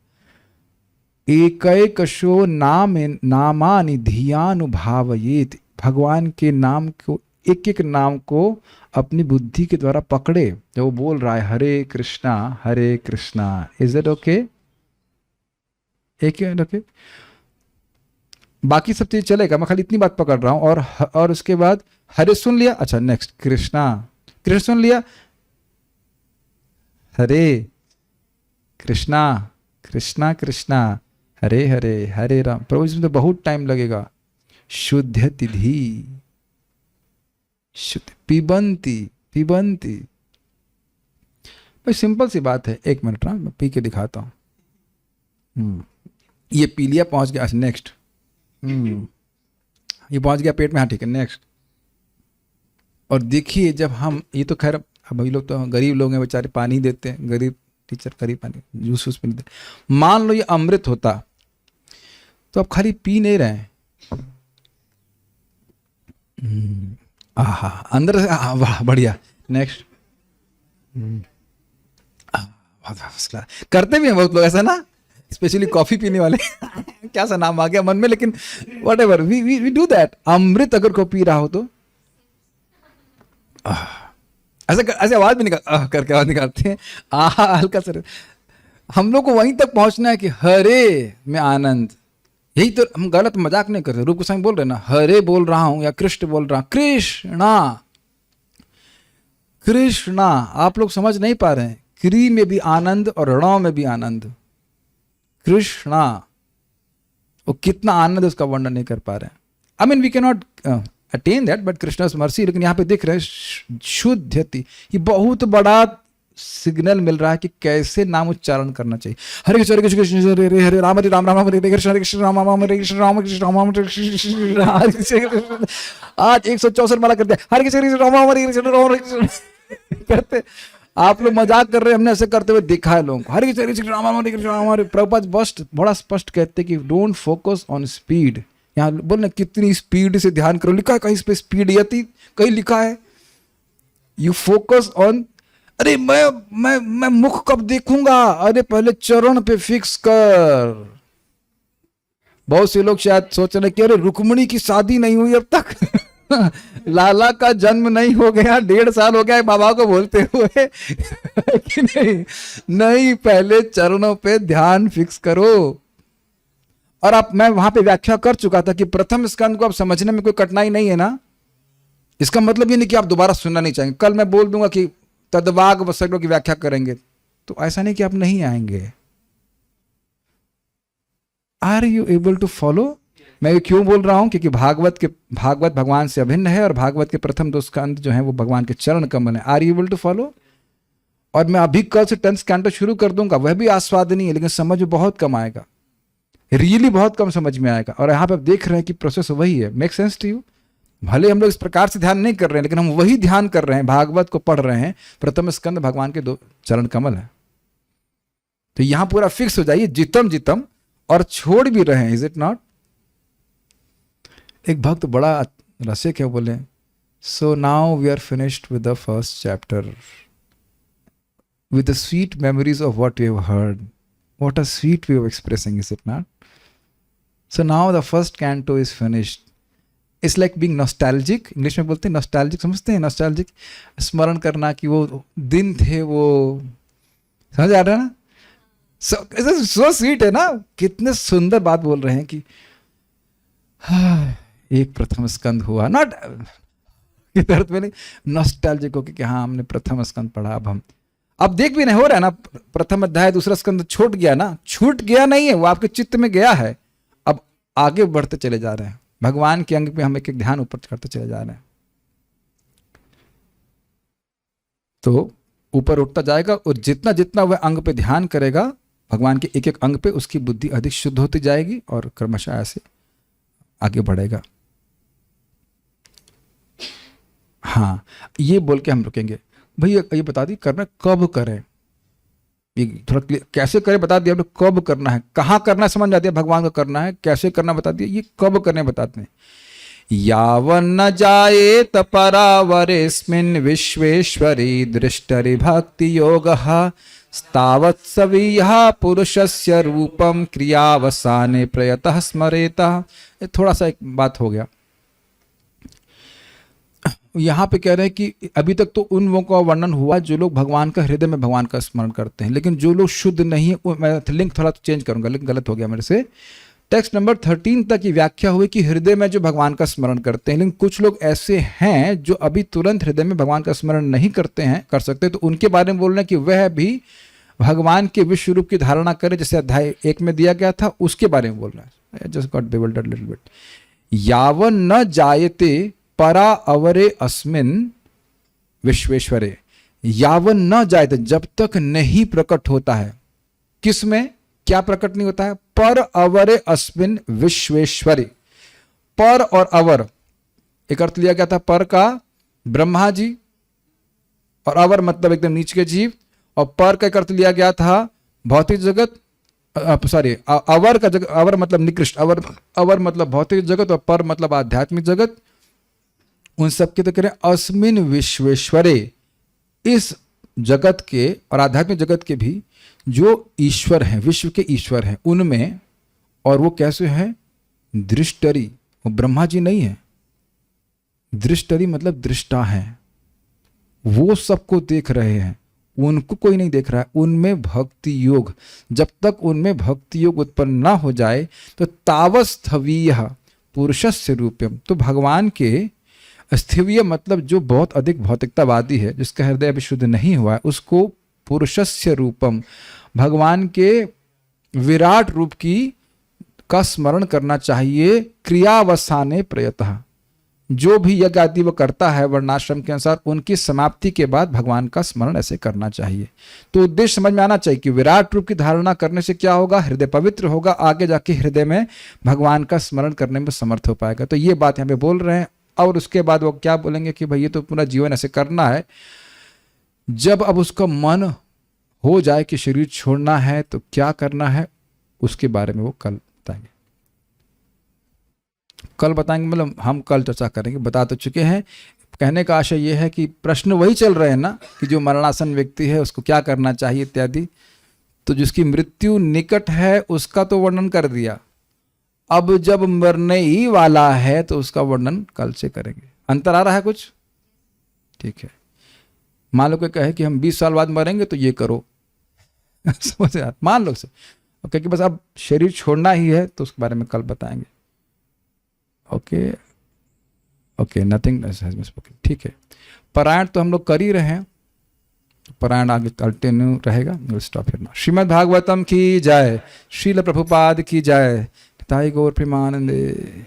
एकैकशो नामानि धियानुभावयेत्, भगवान के नाम को, एक एक नाम को अपनी बुद्धि के द्वारा पकड़े। जब वो बोल रहा है हरे कृष्णा, इज इट ओके? एक ओके, बाकी सब चीज चलेगा, मैं खाली इतनी बात पकड़ रहा हूं। और उसके बाद हरे सुन लिया, अच्छा नेक्स्ट कृष्णा, कृष्ण सुन लिया, हरे कृष्णा कृष्णा कृष्णा हरे हरे हरे राम। प्रभु इसमें तो बहुत टाइम लगेगा। शुद्ध तिथि शुद्ध पिबंती पिबंती। भाई सिंपल सी बात है, एक मिनट ना मैं पी के दिखाता हूँ। ये पी लिया, पहुंच गया, नेक्स्ट। ये पहुंच गया पेट में, हाँ ठीक है, नेक्स्ट। और देखिए जब हम, ये तो खैर अब अभी लोग तो गरीब लोग हैं बेचारे, पानी देते हैं, गरीब टीचर गरीब पानी जूस वूस नहीं देते। मान लो ये अमृत होता तो आप खाली पी नहीं रहे हैं, आहा अंदर से, वाह बढ़िया, नेक्स्ट। करते भी हैं बहुत लोग ऐसा ना, स्पेशली कॉफी पीने वाले क्या सा नाम आ गया मन में, लेकिन whatever we do that. अमृत अगर को पी रहा हो तो ऐसे आवाज भी निकाल करके आवाज निकालते हैं, आहा हल्का सा। हम लोग को वहीं तक पहुंचना है कि हरे में आनंद। यही तो हम गलत मजाक नहीं करते। रूप गोस्वामी बोल रहे ना, हरे बोल रहा हूं या कृष्ण बोल रहा हूं, कृष्णा कृष्णा। आप लोग समझ नहीं पा रहे हैं, क्री में भी आनंद और ण में भी आनंद। कृष्णा, वो कितना आनंद है उसका वर्णन नहीं कर पा रहे हैं। I mean we can not attain that, but Krishna's mercy. लेकिन यहाँ पे दिख रहा है शुद्धति, ये बहुत बड़ा सिग्नल मिल रहा है कि कैसे नाम उच्चारण करना चाहिए। हरे कृष्ण हरे हरे राम हरे राम राम हरे हरे कृष्ण राम राम हरे कृष्ण राम कृष्ण राम राम हरे कृष्ण। आज 164 माला कर दिया, हरे कृष्ण राम राम हरे कृष्ण राम कृष्ण करते। आप लोग मजाक कर रहे हैं, हमने ऐसे करते हुए देखा है लोगों को। हरे कृष्ण राम राम हरे कृष्ण राम हरे। प्रभुपाद बड़ा स्पष्ट कहते हैं कि डोंट फोकस ऑन स्पीड। यहाँ बोलना कितनी स्पीड से ध्यान करो, लिखा है कहीं पे स्पीड यति, कहीं लिखा है यू फोकस ऑन। अरे मैं मुख कब देखूंगा, अरे पहले चरण पे फिक्स कर। बहुत से लोग शायद सोच रहे कि अरे रुक्मणी की शादी नहीं हुई अब तक लाला का जन्म नहीं हो गया, 1.5 साल हो गया है बाबा को बोलते हुए कि नहीं, पहले चरणों पे ध्यान फिक्स करो। और आप, मैं वहां पे व्याख्या कर चुका था कि प्रथम स्कंद को आप समझने में कोई कठिनाई नहीं है ना। इसका मतलब ये नहीं कि आप दोबारा सुनना नहीं चाहेंगे। कल मैं बोल दूंगा कि तदवाग वसगों की व्याख्या करेंगे, तो ऐसा नहीं कि आप नहीं आएंगे। Are you able to follow? मैं ये क्यों बोल रहा हूं, क्योंकि भागवत भगवान से अभिन्न है और भागवत के प्रथम 2 स्कंद जो है वो भगवान के चरण कमल है। Are you able to follow? और मैं अभी कल से 10 स्कंद शुरू कर दूंगा, वह भी आस्वादनीय है, लेकिन समझ में बहुत कम आएगा, रियली बहुत कम समझ में आएगा। और यहाँ पे आप देख रहे हैं कि प्रोसेस वही है। Make sense to you? भले हम लोग इस प्रकार से ध्यान नहीं कर रहे हैं, लेकिन हम वही ध्यान कर रहे हैं, भागवत को पढ़ रहे हैं। प्रथम स्कंद भगवान के 2 चरण कमल है। तो यहां पूरा फिक्स हो जाइए, जितम जितम, और छोड़ भी रहे हैं, इज इट नॉट? एक भक्त बड़ा रसिक है, बोले so now we are finished with the first chapter with the sweet memories of what we have heard. What a sweet way of expressing, is it not? So now the first canto is finished. It's like being nostalgic, English में बोलते हैं nostalgic, समझते हैं nostalgic? स्मरण करना कि वो दिन थे, वो समझ आ रहा है ना? सो स्वीट है ना, कितने सुंदर बात बोल रहे हैं कि एक प्रथम स्कंद हुआ, नॉट अर्थ में नहीं, नॉस्टैल्जिक होके कि हाँ हमने प्रथम स्कंद पढ़ा। अब देख भी नहीं हो रहा है ना, प्रथम अध्याय दूसरा स्कंद छूट गया ना, छूट गया नहीं है, वो आपके चित्त में गया है। अब आगे बढ़ते चले जा रहे हैं, भगवान के अंग पे हम एक एक ध्यान ऊपर करते चले जा रहे हैं, तो ऊपर उठता जाएगा। और जितना जितना वह अंग पे ध्यान करेगा, भगवान के एक एक अंग पे, उसकी बुद्धि अधिक शुद्ध होती जाएगी और क्रमशः ऐसे आगे बढ़ेगा। हाँ, ये बोल के हम रुकेंगे। भैया ये बता दी करना कब करें, ये थोड़ा कैसे करें बता दिया हमने, कब करना है, कहाँ करना है समझ जाती है, भगवान को करना है, कैसे करना बता दिया, ये कब करने बताते हैं। यावन्न जायेत परावरेस्मिन् विश्वेश्वरी दृष्टरि भक्ति योगः तावत् सवीयः पुरुषस्य रूपम क्रियावसाने प्रयतः स्मरेतः। थोड़ा सा एक बात हो गया, यहाँ पे कह रहे हैं कि अभी तक तो उन लोगों का वर्णन हुआ जो लोग भगवान का हृदय में भगवान का स्मरण करते हैं, लेकिन जो लोग शुद्ध नहीं है, मैं लिंक थोड़ा चेंज करूंगा, लिंक गलत हो गया मेरे से। टेक्स्ट नंबर 13 तक की व्याख्या हुई कि हृदय में जो भगवान का स्मरण करते हैं, लेकिन कुछ लोग ऐसे हैं जो अभी तुरंत हृदय में भगवान का स्मरण नहीं करते हैं, कर सकते, तो उनके बारे में बोल रहे हैं कि वह भी भगवान के विश्व रूप की धारणा करे, जैसे अध्याय 1 में दिया गया था, उसके बारे में बोल रहा है। Just got bewildered little bit. यावन न जायते परा अवरे अस्मिन विश्वेश्वरे, यावन न जायते, जब तक नहीं प्रकट होता है, किस में, क्या प्रकट नहीं होता है, पर अवरे अस्मिन विश्वेश्वरे। पर और अवर, एक अर्थ लिया गया था पर का ब्रह्मा जी, और अवर मतलब एकदम नीचे के जीव, और पर का एक अर्थ लिया गया था भौतिक जगत, सॉरी अवर का जगत, अवर मतलब निकृष्ट, अवर मतलब भौतिक जगत, और पर मतलब आध्यात्मिक जगत। उन सबके तो कह रहे अस्मिन विश्वेश्वरे, इस जगत के और आध्यात्मिक जगत के भी जो ईश्वर हैं, विश्व के ईश्वर हैं, उनमें, और वो कैसे हैं, दृष्टरी, वो ब्रह्मा जी नहीं है, दृष्टरी मतलब दृष्टा है, वो सबको देख रहे हैं, उनको कोई नहीं देख रहा है। उनमें भक्ति योग, जब तक उनमें भक्ति योग उत्पन्न ना हो जाए, तो तावस्थवीय पुरुषस्य रूपम, तो भगवान के स्थवीय मतलब जो बहुत अधिक भौतिकतावादी है, जिसका हृदय अभी शुद्ध नहीं हुआ है, उसको पुरुषस्य रूपम, भगवान के विराट रूप की का स्मरण करना चाहिए। क्रियावसाने प्रयतः, जो भी यज्ञ आदि वो करता है वर्णाश्रम के अनुसार, उनकी समाप्ति के बाद भगवान का स्मरण ऐसे करना चाहिए। तो उद्देश्य समझ में आना चाहिए कि विराट रूप की धारणा करने से क्या होगा, हृदय पवित्र होगा, आगे जाके हृदय में भगवान का स्मरण करने में समर्थ हो पाएगा। तो ये बात यहाँ पे बोल रहे हैं। और उसके बाद वो क्या बोलेंगे कि भाई ये तो पूरा जीवन ऐसे करना है। जब अब उसका मन हो जाए कि शरीर छोड़ना है तो क्या करना है, उसके बारे में वो कल बताएंगे। कल बताएंगे मतलब हम कल चर्चा करेंगे, बता तो चुके हैं। कहने का आशय ये है कि प्रश्न वही चल रहे हैं ना, कि जो मरणासन व्यक्ति है उसको क्या करना चाहिए इत्यादि। तो जिसकी मृत्यु निकट है उसका तो वर्णन कर दिया, अब जब मरने ही वाला है तो उसका वर्णन कल से करेंगे। अंतर आ रहा है कुछ? ठीक है। मान लो कि कहे कि हम 20 साल बाद मरेंगे तो ये करो समझ यार, मान लो से, ओके, कि बस अब शरीर छोड़ना ही है तो उसके बारे में कल बताएंगे। Okay okay, nothing has been spoken. ठीक है, पारायण तो हम लोग कर ही रहे हैं, पारायण आगे कंटिन्यू रहेगा। Stop here now. Shrimad Bhagavatam की जय, श्रील प्रभुपाद की जय, ताई गौर प्रेमानंदे।